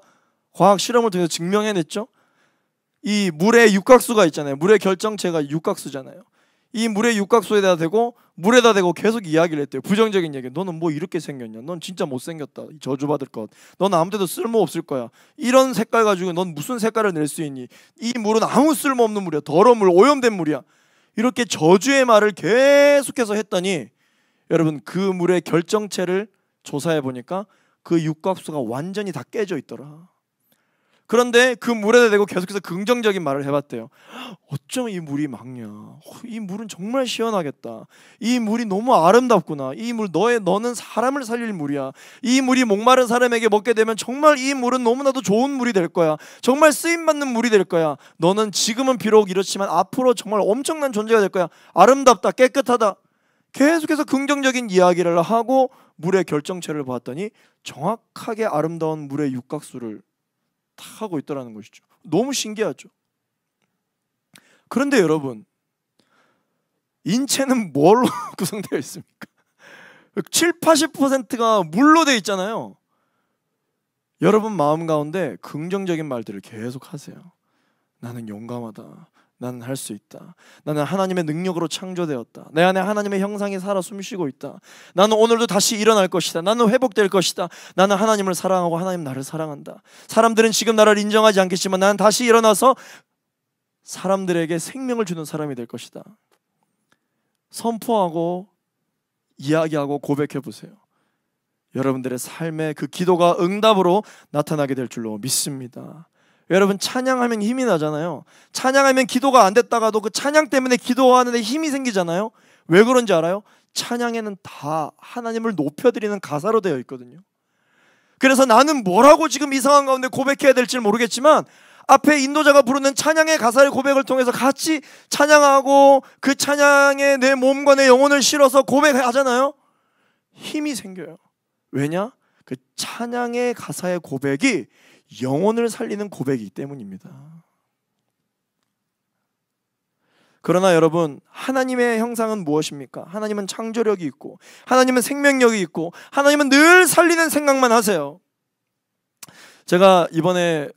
과학 실험을 통해서 증명해냈죠. 이 물의 육각수가 있잖아요. 물의 결정체가 육각수잖아요. 이 물의 육각수에다 대고 물에다 대고 계속 이야기를 했대요. 부정적인 얘기. 너는 뭐 이렇게 생겼냐? 넌 진짜 못생겼다. 저주받을 것. 넌 아무 데도 쓸모없을 거야. 이런 색깔 가지고 넌 무슨 색깔을 낼 수 있니? 이 물은 아무 쓸모없는 물이야. 더러운 물, 오염된 물이야. 이렇게 저주의 말을 계속해서 했더니 여러분, 그 물의 결정체를 조사해 보니까 그 육각수가 완전히 다 깨져 있더라. 그런데 그 물에다 대고 계속해서 긍정적인 말을 해봤대요. 어쩜 이 물이 막냐? 이 물은 정말 시원하겠다. 이 물이 너무 아름답구나. 이 물, 너는 사람을 살릴 물이야. 이 물이 목마른 사람에게 먹게 되면 정말 이 물은 너무나도 좋은 물이 될 거야. 정말 쓰임받는 물이 될 거야. 너는 지금은 비록 이렇지만 앞으로 정말 엄청난 존재가 될 거야. 아름답다, 깨끗하다. 계속해서 긍정적인 이야기를 하고 물의 결정체를 봤더니 정확하게 아름다운 물의 육각수를 하고 있더라는 것이죠. 너무 신기하죠. 그런데 여러분, 인체는 뭘로 구성되어 있습니까? 70~80%가 물로 되어 있잖아요. 여러분 마음 가운데 긍정적인 말들을 계속 하세요. 나는 용감하다. 나는 할 수 있다. 나는 하나님의 능력으로 창조되었다. 내 안에 하나님의 형상이 살아 숨쉬고 있다. 나는 오늘도 다시 일어날 것이다. 나는 회복될 것이다. 나는 하나님을 사랑하고 하나님 나를 사랑한다. 사람들은 지금 나를 인정하지 않겠지만 나는 다시 일어나서 사람들에게 생명을 주는 사람이 될 것이다. 선포하고 이야기하고 고백해 보세요. 여러분들의 삶의 그 기도가 응답으로 나타나게 될 줄로 믿습니다. 여러분, 찬양하면 힘이 나잖아요. 찬양하면 기도가 안 됐다가도 그 찬양 때문에 기도하는데 힘이 생기잖아요. 왜 그런지 알아요? 찬양에는 다 하나님을 높여드리는 가사로 되어 있거든요. 그래서 나는 뭐라고 지금 이 상황 가운데 고백해야 될지 모르겠지만 앞에 인도자가 부르는 찬양의 가사의 고백을 통해서 같이 찬양하고 그 찬양에 내 몸과 내 영혼을 실어서 고백하잖아요. 힘이 생겨요. 왜냐? 그 찬양의 가사의 고백이 영혼을 살리는 고백이기 때문입니다. 그러나 여러분, 하나님의 형상은 무엇입니까? 하나님은 창조력이 있고 하나님은 생명력이 있고 하나님은 늘 살리는 생각만 하세요. 제가 이번에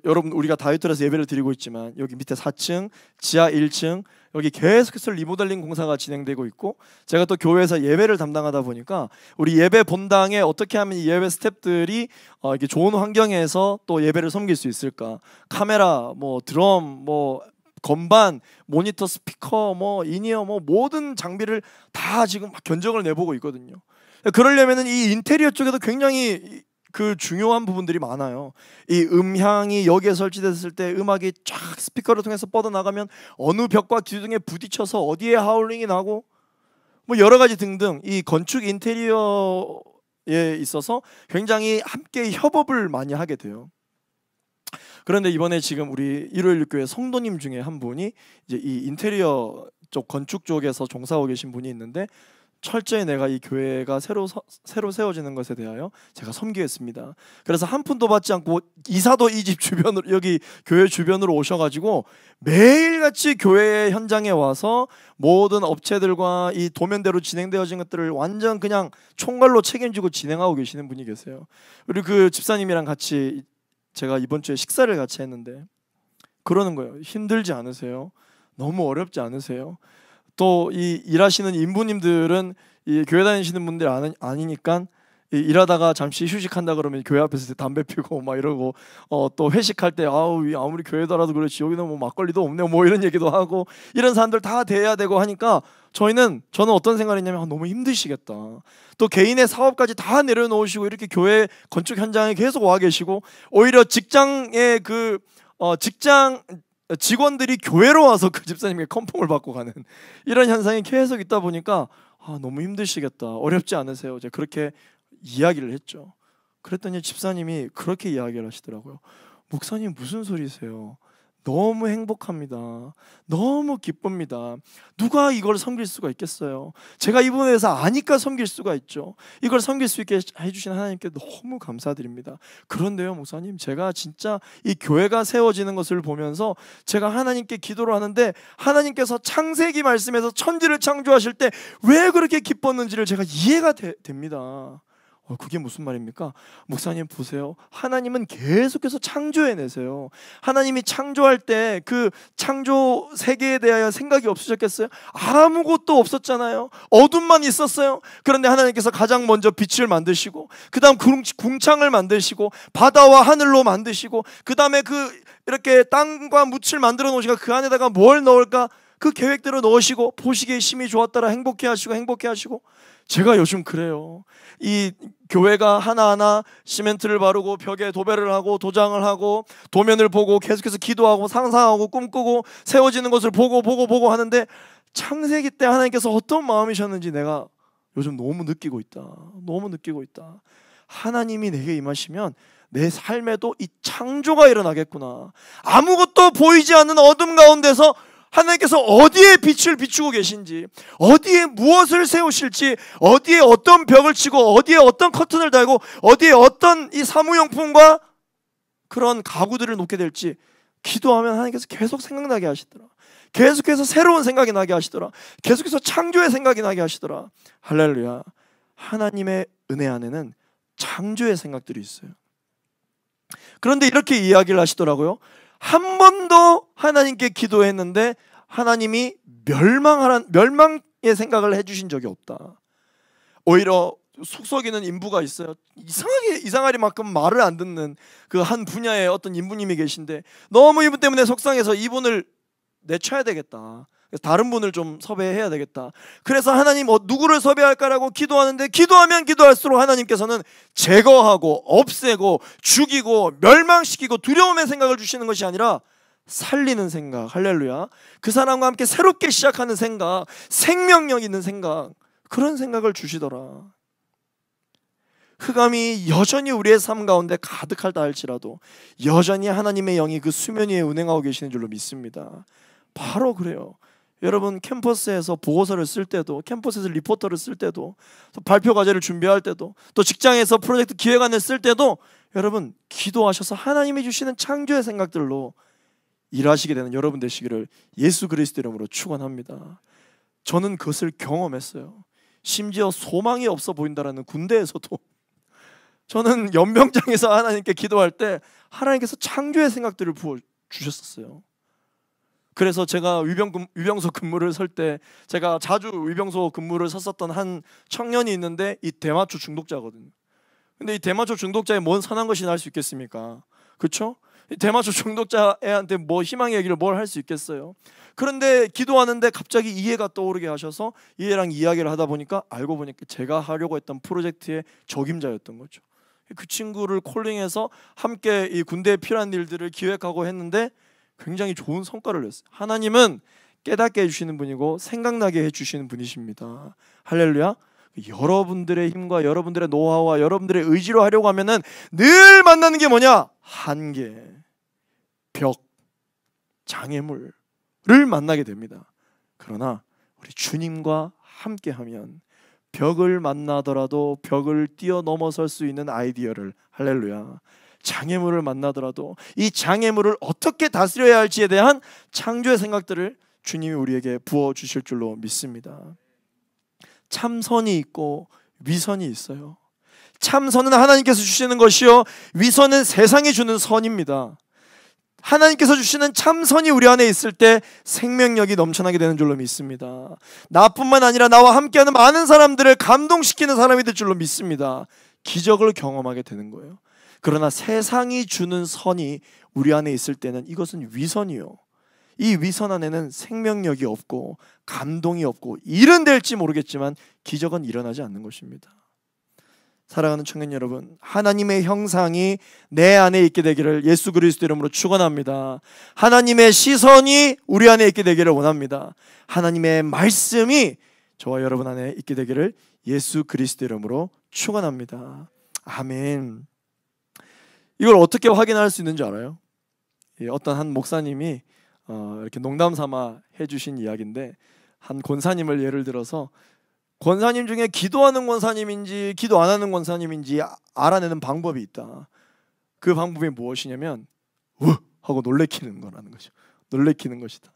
여러분, 우리가 다이어트에서 예배를 드리고 있지만 여기 밑에 4층, 지하 1층 여기 계속해서 리모델링 공사가 진행되고 있고, 제가 또 교회에서 예배를 담당하다 보니까 우리 예배 본당에 어떻게 하면 이 예배 스태프들이 이렇게 좋은 환경에서 또 예배를 섬길 수 있을까? 카메라, 드럼, 건반, 모니터, 스피커, 인이어, 모든 장비를 다 지금 막 견적을 내보고 있거든요. 그러려면은 이 인테리어 쪽에도 굉장히 중요한 부분들이 많아요. 이 음향이 여기에 설치됐을 때 음악이 쫙 스피커를 통해서 뻗어나가면 어느 벽과 기둥에 부딪혀서 어디에 하울링이 나고 여러 가지 등등 이 건축 인테리어에 있어서 굉장히 함께 협업을 많이 하게 돼요. 그런데 이번에 지금 우리 일요일 교회 성도님 중에 한 분이 이제 이 인테리어 쪽 건축 쪽에서 종사하고 계신 분이 있는데, 철저히 내가 이 교회가 새로 세워지는 것에 대하여 제가 섬기겠습니다. 그래서 한 푼도 받지 않고 이사도 이 집 주변으로, 여기 교회 주변으로 오셔가지고 매일같이 교회 현장에 와서 모든 업체들과 이 도면대로 진행되어진 것들을 완전 그냥 총괄로 책임지고 진행하고 계시는 분이 계세요. 우리 그 집사님이랑 같이 제가 이번 주에 식사를 같이 했는데 그러는 거예요. 힘들지 않으세요? 너무 어렵지 않으세요? 또 이 일하시는 인부님들은 이 교회 다니시는 분들 아니니까 일하다가 잠시 휴식한다 그러면 교회 앞에서 담배 피고 막 이러고, 또 회식할 때 아무리 교회더라도 그렇지 여기는 뭐 막걸리도 없네 뭐 이런 얘기도 하고, 이런 사람들 다 대해야 되고 하니까 저는 어떤 생각을 했냐면 너무 힘드시겠다. 또 개인의 사업까지 다 내려놓으시고 이렇게 교회 건축 현장에 계속 와 계시고, 오히려 직장의 직장 직원들이 교회로 와서 그 집사님께 컨펌을 받고 가는 이런 현상이 계속 있다 보니까 너무 힘드시겠다, 어렵지 않으세요? 제가 그렇게 이야기를 했죠. 그랬더니 집사님이 그렇게 이야기를 하시더라고요. 목사님 무슨 소리세요? 너무 행복합니다. 너무 기쁩니다. 누가 이걸 섬길 수가 있겠어요? 제가 이 부분에 대해서 아니까 섬길 수가 있죠. 이걸 섬길 수 있게 해주신 하나님께 너무 감사드립니다. 그런데요 목사님, 제가 진짜 이 교회가 세워지는 것을 보면서 제가 하나님께 기도를 하는데, 하나님께서 창세기 말씀에서 천지를 창조하실 때 왜 그렇게 기뻤는지를 제가 이해가 됩니다. 그게 무슨 말입니까? 목사님 보세요. 하나님은 계속해서 창조해내세요. 하나님이 창조할 때 그 창조 세계에 대하여 생각이 없으셨겠어요? 아무것도 없었잖아요. 어둠만 있었어요. 그런데 하나님께서 가장 먼저 빛을 만드시고, 그 다음 궁창을 만드시고, 바다와 하늘로 만드시고, 그 다음에 이렇게 땅과 묻을 만들어 놓으시고, 그 안에다가 뭘 넣을까? 그 계획대로 넣으시고, 보시기에 심히 좋았더라 행복해 하시고. 제가 요즘 그래요. 이 교회가 하나하나 시멘트를 바르고 벽에 도배를 하고 도장을 하고 도면을 보고 계속해서 기도하고 상상하고 꿈꾸고 세워지는 것을 보고 하는데, 창세기 때 하나님께서 어떤 마음이셨는지 내가 요즘 너무 느끼고 있다. 하나님이 내게 임하시면 내 삶에도 이 창조가 일어나겠구나. 아무것도 보이지 않는 어둠 가운데서 하나님께서 어디에 빛을 비추고 계신지, 어디에 무엇을 세우실지, 어디에 어떤 벽을 치고, 어디에 어떤 커튼을 달고, 어디에 어떤 이 사무용품과 그런 가구들을 놓게 될지 기도하면 하나님께서 계속 생각나게 하시더라. 계속해서 새로운 생각이 나게 하시더라. 계속해서 창조의 생각이 나게 하시더라. 할렐루야. 하나님의 은혜 안에는 창조의 생각들이 있어요. 그런데 이렇게 이야기를 하시더라고요. 한 번도 하나님께 기도했는데 하나님이 멸망의 생각을 해주신 적이 없다. 오히려 속썩이는 인부가 있어요. 이상하리만큼 말을 안 듣는 그 한 분야의 어떤 인부님이 계신데, 너무 이분 때문에 속상해서 이분을 내쳐야 되겠다. 다른 분을 좀 섭외해야 되겠다. 그래서 하나님 누구를 섭외할까라고 기도하는데, 기도하면 기도할수록 하나님께서는 제거하고 없애고 죽이고 멸망시키고 두려움의 생각을 주시는 것이 아니라 살리는 생각, 할렐루야, 그 사람과 함께 새롭게 시작하는 생각, 생명력 있는 생각, 그런 생각을 주시더라. 흑암이 여전히 우리의 삶 가운데 가득하다 할지라도 여전히 하나님의 영이 그 수면 위에 운행하고 계시는 줄로 믿습니다. 바로 그래요. 여러분, 캠퍼스에서 보고서를 쓸 때도, 캠퍼스에서 리포터를 쓸 때도, 또 발표 과제를 준비할 때도, 또 직장에서 프로젝트 기획안을 쓸 때도 여러분 기도하셔서 하나님이 주시는 창조의 생각들로 일하시게 되는 여러분 되시기를 예수 그리스도 이름으로 축원합니다. 저는 그것을 경험했어요. 심지어 소망이 없어 보인다라는 군대에서도 저는 연병장에서 하나님께 기도할 때 하나님께서 창조의 생각들을 부어주셨었어요. 그래서 제가 위병소 근무를 설 때, 제가 자주 위병소 근무를 섰었던 한 청년이 있는데 이 대마초 중독자거든요. 근데 이 대마초 중독자에 뭔 선한 것이 날 수 있겠습니까? 그렇죠? 대마초 중독자 애한테 뭐 희망의 얘기를 뭘 할 수 있겠어요? 그런데 기도하는데 갑자기 이 애가 떠오르게 하셔서 이 애랑 이야기를 하다 보니까 알고 보니까 제가 하려고 했던 프로젝트의 적임자였던 거죠. 그 친구를 콜링해서 함께 이 군대에 필요한 일들을 기획하고 했는데 굉장히 좋은 성과를 냈어요. 하나님은 깨닫게 해주시는 분이고 생각나게 해주시는 분이십니다. 할렐루야. 여러분들의 힘과 여러분들의 노하우와 여러분들의 의지로 하려고 하면은 늘 만나는 게 뭐냐? 한계, 벽, 장애물을 만나게 됩니다. 그러나 우리 주님과 함께하면 벽을 만나더라도 벽을 뛰어넘어설 수 있는 아이디어를, 할렐루야, 장애물을 만나더라도 이 장애물을 어떻게 다스려야 할지에 대한 창조의 생각들을 주님이 우리에게 부어주실 줄로 믿습니다. 참선이 있고 위선이 있어요. 참선은 하나님께서 주시는 것이요, 위선은 세상이 주는 선입니다. 하나님께서 주시는 참선이 우리 안에 있을 때 생명력이 넘쳐나게 되는 줄로 믿습니다. 나뿐만 아니라 나와 함께하는 많은 사람들을 감동시키는 사람이 될 줄로 믿습니다. 기적을 경험하게 되는 거예요. 그러나 세상이 주는 선이 우리 안에 있을 때는 이것은 위선이요. 이 위선 안에는 생명력이 없고 감동이 없고 일은 될지 모르겠지만 기적은 일어나지 않는 것입니다. 사랑하는 청년 여러분, 하나님의 형상이 내 안에 있게 되기를 예수 그리스도 이름으로 축원합니다. 하나님의 시선이 우리 안에 있게 되기를 원합니다. 하나님의 말씀이 저와 여러분 안에 있게 되기를 예수 그리스도 이름으로 축원합니다. 아멘. 이걸 어떻게 확인할 수 있는지 알아요? 어떤 한 목사님이 이렇게 농담 삼아 해주신 이야기인데, 한 권사님을 예를 들어서 권사님 중에 기도하는 권사님인지 기도 안 하는 권사님인지 알아내는 방법이 있다. 그 방법이 무엇이냐면 하고 놀래키는 거라는 거죠. 놀래키는 것이다.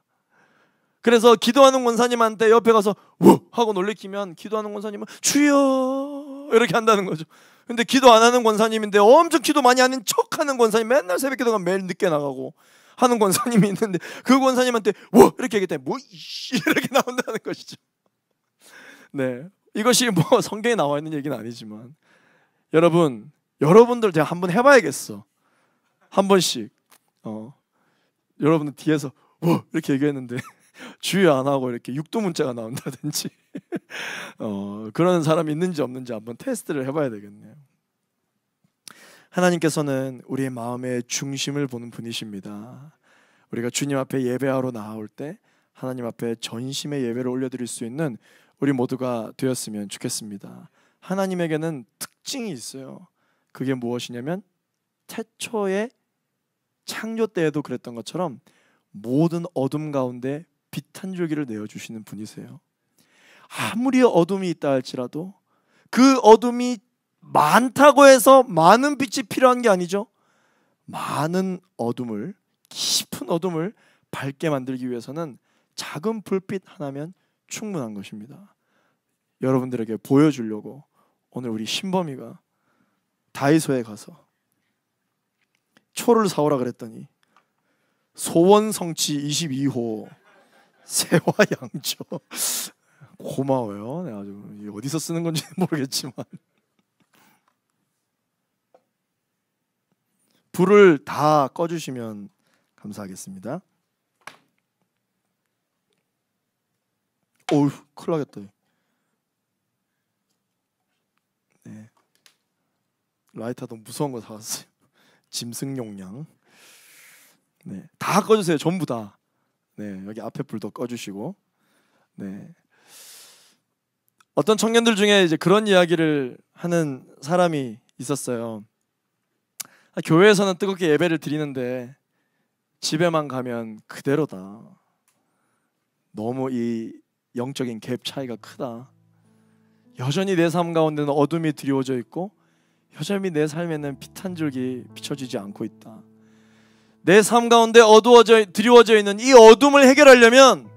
그래서 기도하는 권사님한테 옆에 가서 하고 놀래키면 기도하는 권사님은 주여 이렇게 한다는 거죠. 근데 기도 안 하는 권사님인데 엄청 기도 많이 하는 척하는 권사님, 맨날 새벽 기도가 매일 늦게 나가고 하는 권사님이 있는데 그 권사님한테 이렇게 얘기할 때 이렇게 나온다는 것이죠. 네, 이것이 뭐 성경에 나와 있는 얘기는 아니지만 여러분들 제가 한번 해봐야겠어. 한 번씩 여러분들 뒤에서 이렇게 얘기했는데 주의 안 하고 이렇게 육두문자가 나온다든지 그런 사람이 있는지 없는지 한번 테스트를 해봐야 되겠네요. 하나님께서는 우리의 마음의 중심을 보는 분이십니다. 우리가 주님 앞에 예배하러 나올 때 하나님 앞에 전심의 예배를 올려드릴 수 있는 우리 모두가 되었으면 좋겠습니다. 하나님에게는 특징이 있어요. 그게 무엇이냐면 태초의 창조 때에도 그랬던 것처럼 모든 어둠 가운데 빛 한 줄기를 내어주시는 분이세요. 아무리 어둠이 있다 할지라도 그 어둠이 많다고 해서 많은 빛이 필요한 게 아니죠. 많은 어둠을, 깊은 어둠을 밝게 만들기 위해서는 작은 불빛 하나면 충분한 것입니다. 여러분들에게 보여주려고 오늘 우리 신범이가 다이소에 가서 초를 사오라 그랬더니 소원성취 22호 세화양조. 고마워요. 내가 아주 어디서 쓰는 건지 모르겠지만 불을 다 꺼주시면 감사하겠습니다. 어휴, 큰일 나겠다. 네, 라이터 너무 무서운 거 사왔어요. 짐승 용량. 네, 다 꺼주세요. 전부 다. 네, 여기 앞에 불도 꺼주시고. 네, 어떤 청년들 중에 이제 그런 이야기를 하는 사람이 있었어요. 교회에서는 뜨겁게 예배를 드리는데 집에만 가면 그대로다. 너무 이 영적인 갭 차이가 크다. 여전히 내 삶 가운데는 어둠이 드리워져 있고 여전히 내 삶에는 빛 한 줄기 비춰지지 않고 있다. 내 삶 가운데 드리워져 있는 이 어둠을 해결하려면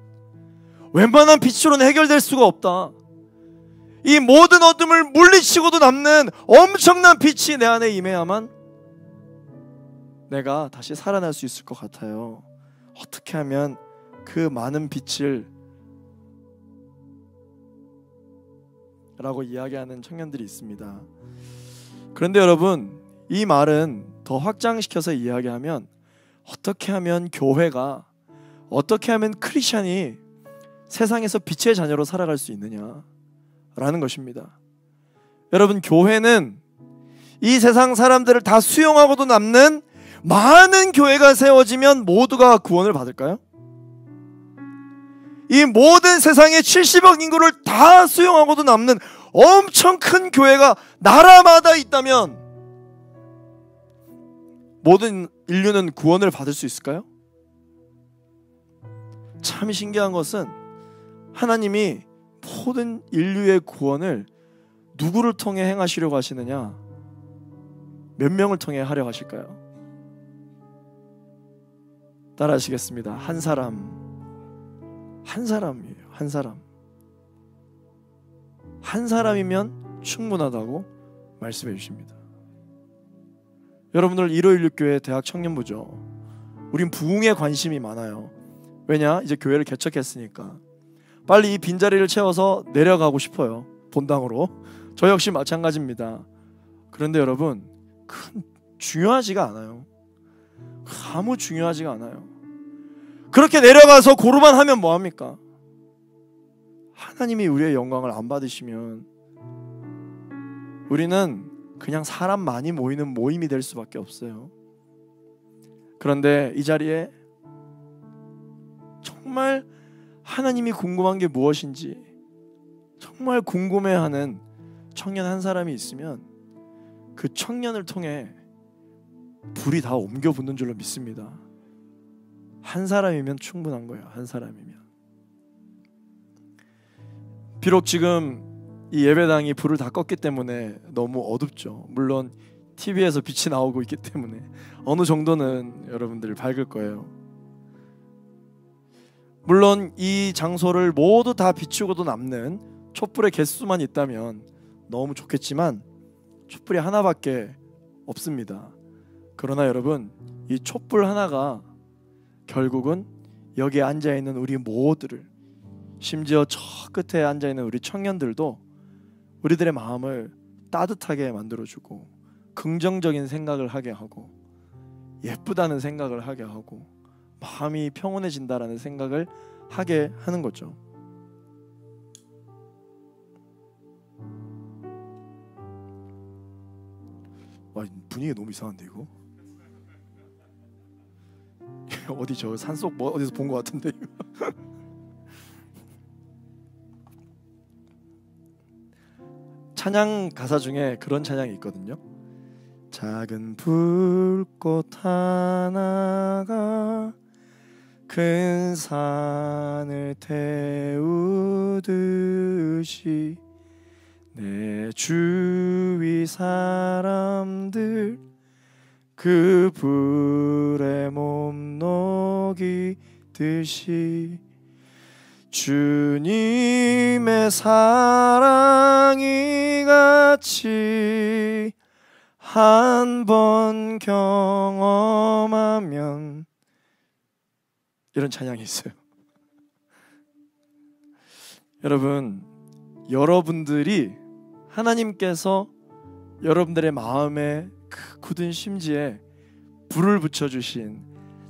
웬만한 빛으로는 해결될 수가 없다. 이 모든 어둠을 물리치고도 남는 엄청난 빛이 내 안에 임해야만 내가 다시 살아날 수 있을 것 같아요. 어떻게 하면 그 많은 빛을 라고 이야기하는 청년들이 있습니다. 그런데 여러분, 이 말은 더 확장시켜서 이야기하면 어떻게 하면 교회가, 어떻게 하면 크리스찬이 세상에서 빛의 자녀로 살아갈 수 있느냐라는 것입니다. 여러분, 교회는 이 세상 사람들을 다 수용하고도 남는 많은 교회가 세워지면 모두가 구원을 받을까요? 이 모든 세상의 70억 인구를 다 수용하고도 남는 엄청 큰 교회가 나라마다 있다면 모든 인류는 구원을 받을 수 있을까요? 참 신기한 것은 하나님이 모든 인류의 구원을 누구를 통해 행하시려고 하시느냐? 몇 명을 통해 하려 하실까요? 따라 하시겠습니다. 한 사람이에요. 한 사람이면 충분하다고 말씀해 주십니다. 여러분들 일요일육교회 대학 청년부죠. 우린 부흥에 관심이 많아요. 왜냐? 이제 교회를 개척했으니까 빨리 이 빈자리를 채워서 내려가고 싶어요. 본당으로. 저 역시 마찬가지입니다. 그런데 여러분, 중요하지가 않아요. 아무 중요하지가 않아요. 그렇게 내려가서 고루만 하면 뭐합니까? 하나님이 우리의 영광을 안 받으시면 우리는 그냥 사람 많이 모이는 모임이 될 수밖에 없어요. 그런데 이 자리에 정말 하나님이 궁금한 게 무엇인지 정말 궁금해하는 청년 한 사람이 있으면 그 청년을 통해 불이 다 옮겨 붙는 줄로 믿습니다. 한 사람이면 충분한 거예요. 한 사람이면. 비록 지금 이 예배당이 불을 다 껐기 때문에 너무 어둡죠. 물론 TV에서 빛이 나오고 있기 때문에 어느 정도는 여러분들 밝을 거예요. 물론 이 장소를 모두 다 비추고도 남는 촛불의 개수만 있다면 너무 좋겠지만 촛불이 하나밖에 없습니다. 그러나 여러분, 이 촛불 하나가 결국은 여기에 앉아있는 우리 모두를, 심지어 저 끝에 앉아있는 우리 청년들도 우리들의 마음을 따뜻하게 만들어주고 긍정적인 생각을 하게 하고 예쁘다는 생각을 하게 하고 마음이 평온해진다라는 생각을 하게 하는 거죠. 와, 분위기가 너무 이상한데 이거? 어디 저 산속 뭐 어디서 본 것 같은데 이거? 찬양 가사 중에 그런 찬양이 있거든요. 작은 불꽃 하나가 큰 산을 태우듯이 내 주위 사람들 그 불에 몸 녹이듯이 주님의 사랑이 같이 한 번 경험하면, 이런 찬양이 있어요. 여러분, 여러분들이 하나님께서 여러분들의 마음에 그 굳은 심지에 불을 붙여주신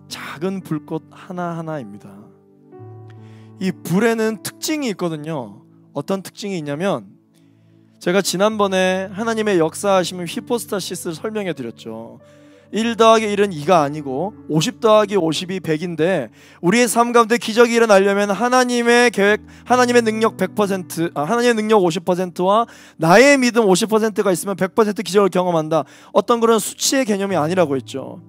작은 불꽃 하나하나입니다. 이 불에는 특징이 있거든요. 어떤 특징이 있냐면, 제가 지난번에 하나님의 역사하심을 히포스타시스를 설명해 드렸죠. 1 더하기 1은 2가 아니고 50 더하기 50이 100인데 우리의 삶 가운데 기적이 일어나려면 하나님의 계획, 하나님의 능력 100%, 하나님의 능력 50%와 나의 믿음 50%가 있으면 100% 기적을 경험한다. 어떤 그런 수치의 개념이 아니라고 했죠.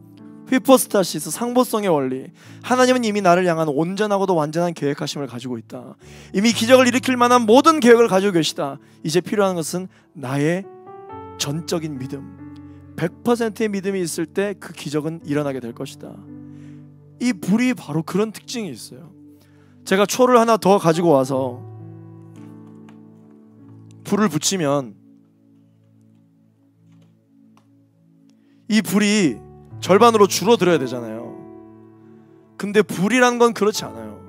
휘포스타시스, 상보성의 원리. 하나님은 이미 나를 향한 온전하고도 완전한 계획하심을 가지고 있다. 이미 기적을 일으킬 만한 모든 계획을 가지고 계시다. 이제 필요한 것은 나의 전적인 믿음, 100%의 믿음이 있을 때 그 기적은 일어나게 될 것이다. 이 불이 바로 그런 특징이 있어요. 제가 초를 하나 더 가지고 와서 불을 붙이면 이 불이 절반으로 줄어들어야 되잖아요. 근데 불이란 건 그렇지 않아요.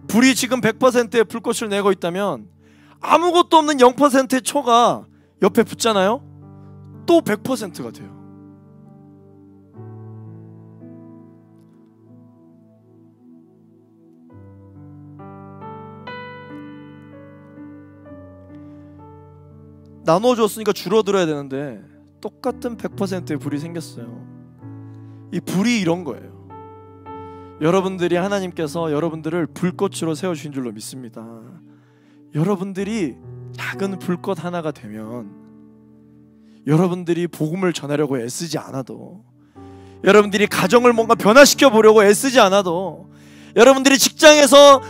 불이 지금 100%의 불꽃을 내고 있다면 아무것도 없는 0%의 초가 옆에 붙잖아요. 또 100%가 돼요. 나눠줬으니까 줄어들어야 되는데 똑같은 100%의 불이 생겼어요. 이 불이 이런 거예요. 여러분들이 하나님께서 여러분들을 불꽃으로 세워주신 줄로 믿습니다. 여러분들이 작은 불꽃 하나가 되면 여러분들이 복음을 전하려고 애쓰지 않아도, 여러분들이 가정을 뭔가 변화시켜 보려고 애쓰지 않아도, 여러분들이 직장에서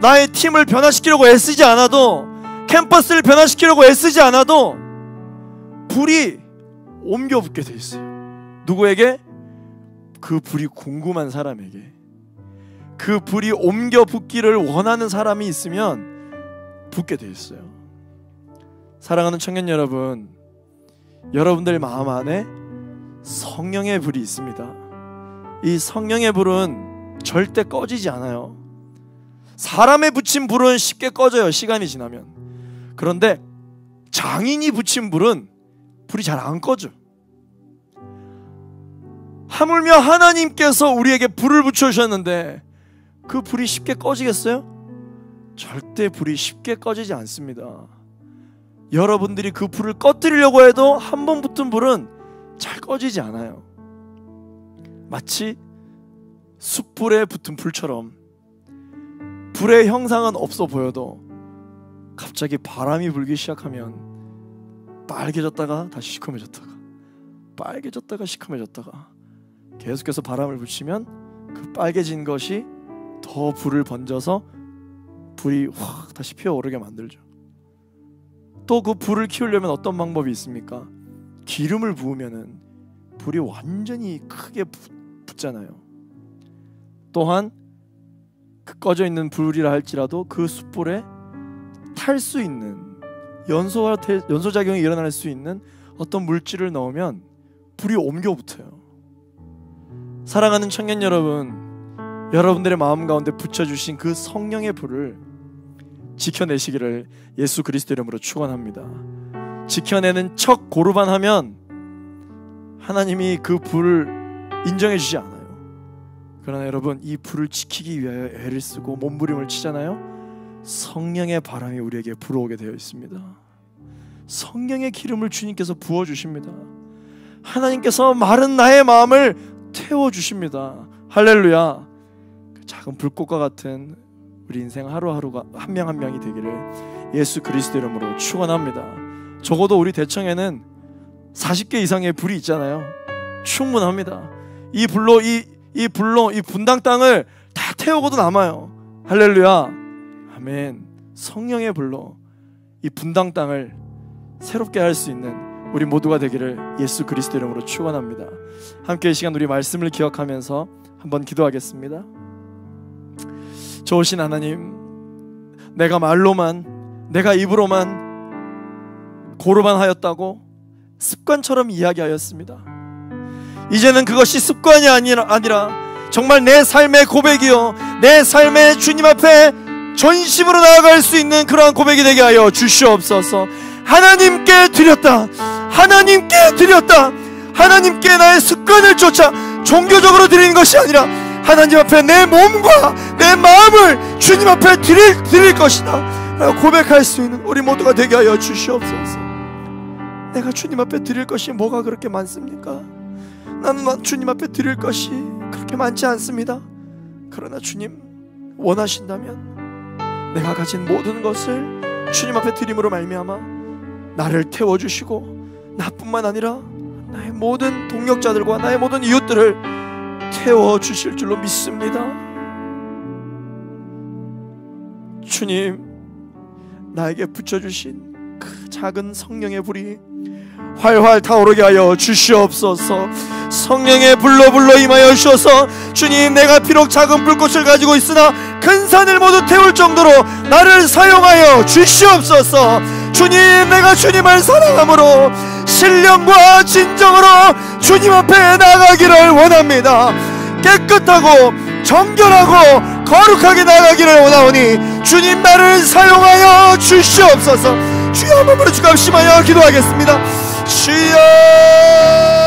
나의 팀을 변화시키려고 애쓰지 않아도, 캠퍼스를 변화시키려고 애쓰지 않아도 불이 옮겨 붙게 돼 있어요. 누구에게? 그 불이 궁금한 사람에게. 그 불이 옮겨 붙기를 원하는 사람이 있으면 붙게 돼 있어요. 사랑하는 청년 여러분, 여러분들 마음 안에 성령의 불이 있습니다. 이 성령의 불은 절대 꺼지지 않아요. 사람의 붙인 불은 쉽게 꺼져요, 시간이 지나면. 그런데 장인이 붙인 불은 불이 잘 안 꺼져. 하물며 하나님께서 우리에게 불을 붙여주셨는데 그 불이 쉽게 꺼지겠어요? 절대 불이 쉽게 꺼지지 않습니다. 여러분들이 그 불을 꺼뜨리려고 해도 한 번 붙은 불은 잘 꺼지지 않아요. 마치 숯불에 붙은 불처럼 불의 형상은 없어 보여도 갑자기 바람이 불기 시작하면 빨개졌다가 다시 시커매졌다가 빨개졌다가 시커매졌다가 계속해서 바람을 붙이면 그 빨개진 것이 더 불을 번져서 불이 확 다시 피어오르게 만들죠. 또 그 불을 키우려면 어떤 방법이 있습니까? 기름을 부으면은 불이 완전히 크게 붙잖아요. 또한 그 꺼져 있는 불이라 할지라도 그 숯불에 탈 수 있는 연소작용이 일어날 수 있는 어떤 물질을 넣으면 불이 옮겨 붙어요. 사랑하는 청년 여러분, 여러분들의 마음 가운데 붙여주신 그 성령의 불을 지켜내시기를 예수 그리스도 이름으로 축원합니다. 지켜내는 척 고르반 하면 하나님이 그 불을 인정해 주지 않아요. 그러나 여러분, 이 불을 지키기 위하여 애를 쓰고 몸부림을 치잖아요. 성령의 바람이 우리에게 불어오게 되어 있습니다. 성령의 기름을 주님께서 부어주십니다. 하나님께서 마른 나의 마음을 태워주십니다. 할렐루야. 작은 불꽃과 같은 우리 인생 하루하루가 한 명 한 명이 되기를 예수 그리스도 이름으로 축원합니다. 적어도 우리 대청에는 40개 이상의 불이 있잖아요. 충분합니다. 이 불로 이 분당 땅을 다 태우고도 남아요. 할렐루야. 아멘. 성령의 불로 이 분당 땅을 새롭게 할 수 있는 우리 모두가 되기를 예수 그리스도 이름으로 축원합니다. 함께 이 시간 우리 말씀을 기억하면서 한번 기도하겠습니다. 좋으신 하나님, 내가 말로만, 내가 입으로만 고르반 하였다고 습관처럼 이야기하였습니다. 이제는 그것이 습관이 아니라 정말 내 삶의 고백이요, 내 삶의 주님 앞에 전심으로 나아갈 수 있는 그러한 고백이 되게 하여 주시옵소서. 하나님께 드렸다, 하나님께 드렸다, 하나님께 나의 습관을 쫓아 종교적으로 드리는 것이 아니라 하나님 앞에 내 몸과 내 마음을 주님 앞에 드릴 것이다 고백할 수 있는 우리 모두가 되게 하여 주시옵소서. 내가 주님 앞에 드릴 것이 뭐가 그렇게 많습니까? 나는 주님 앞에 드릴 것이 그렇게 많지 않습니다. 그러나 주님 원하신다면 내가 가진 모든 것을 주님 앞에 드림으로 말미암아 나를 태워주시고 나뿐만 아니라 나의 모든 동역자들과 나의 모든 이웃들을 태워주실 줄로 믿습니다. 주님, 나에게 붙여주신 그 작은 성령의 불이 활활 타오르게 하여 주시옵소서. 성령의 불로 임하여 주셔서 주님, 내가 비록 작은 불꽃을 가지고 있으나 큰 산을 모두 태울 정도로 나를 사용하여 주시옵소서. 주님, 내가 주님을 사랑함으로 신령과 진정으로 주님 앞에 나가기를 원합니다. 깨끗하고 정결하고 거룩하게 나가기를 원하오니 주님, 나를 사용하여 주시옵소서. 주여, 몸으로 주갑심하여 기도하겠습니다. 주여.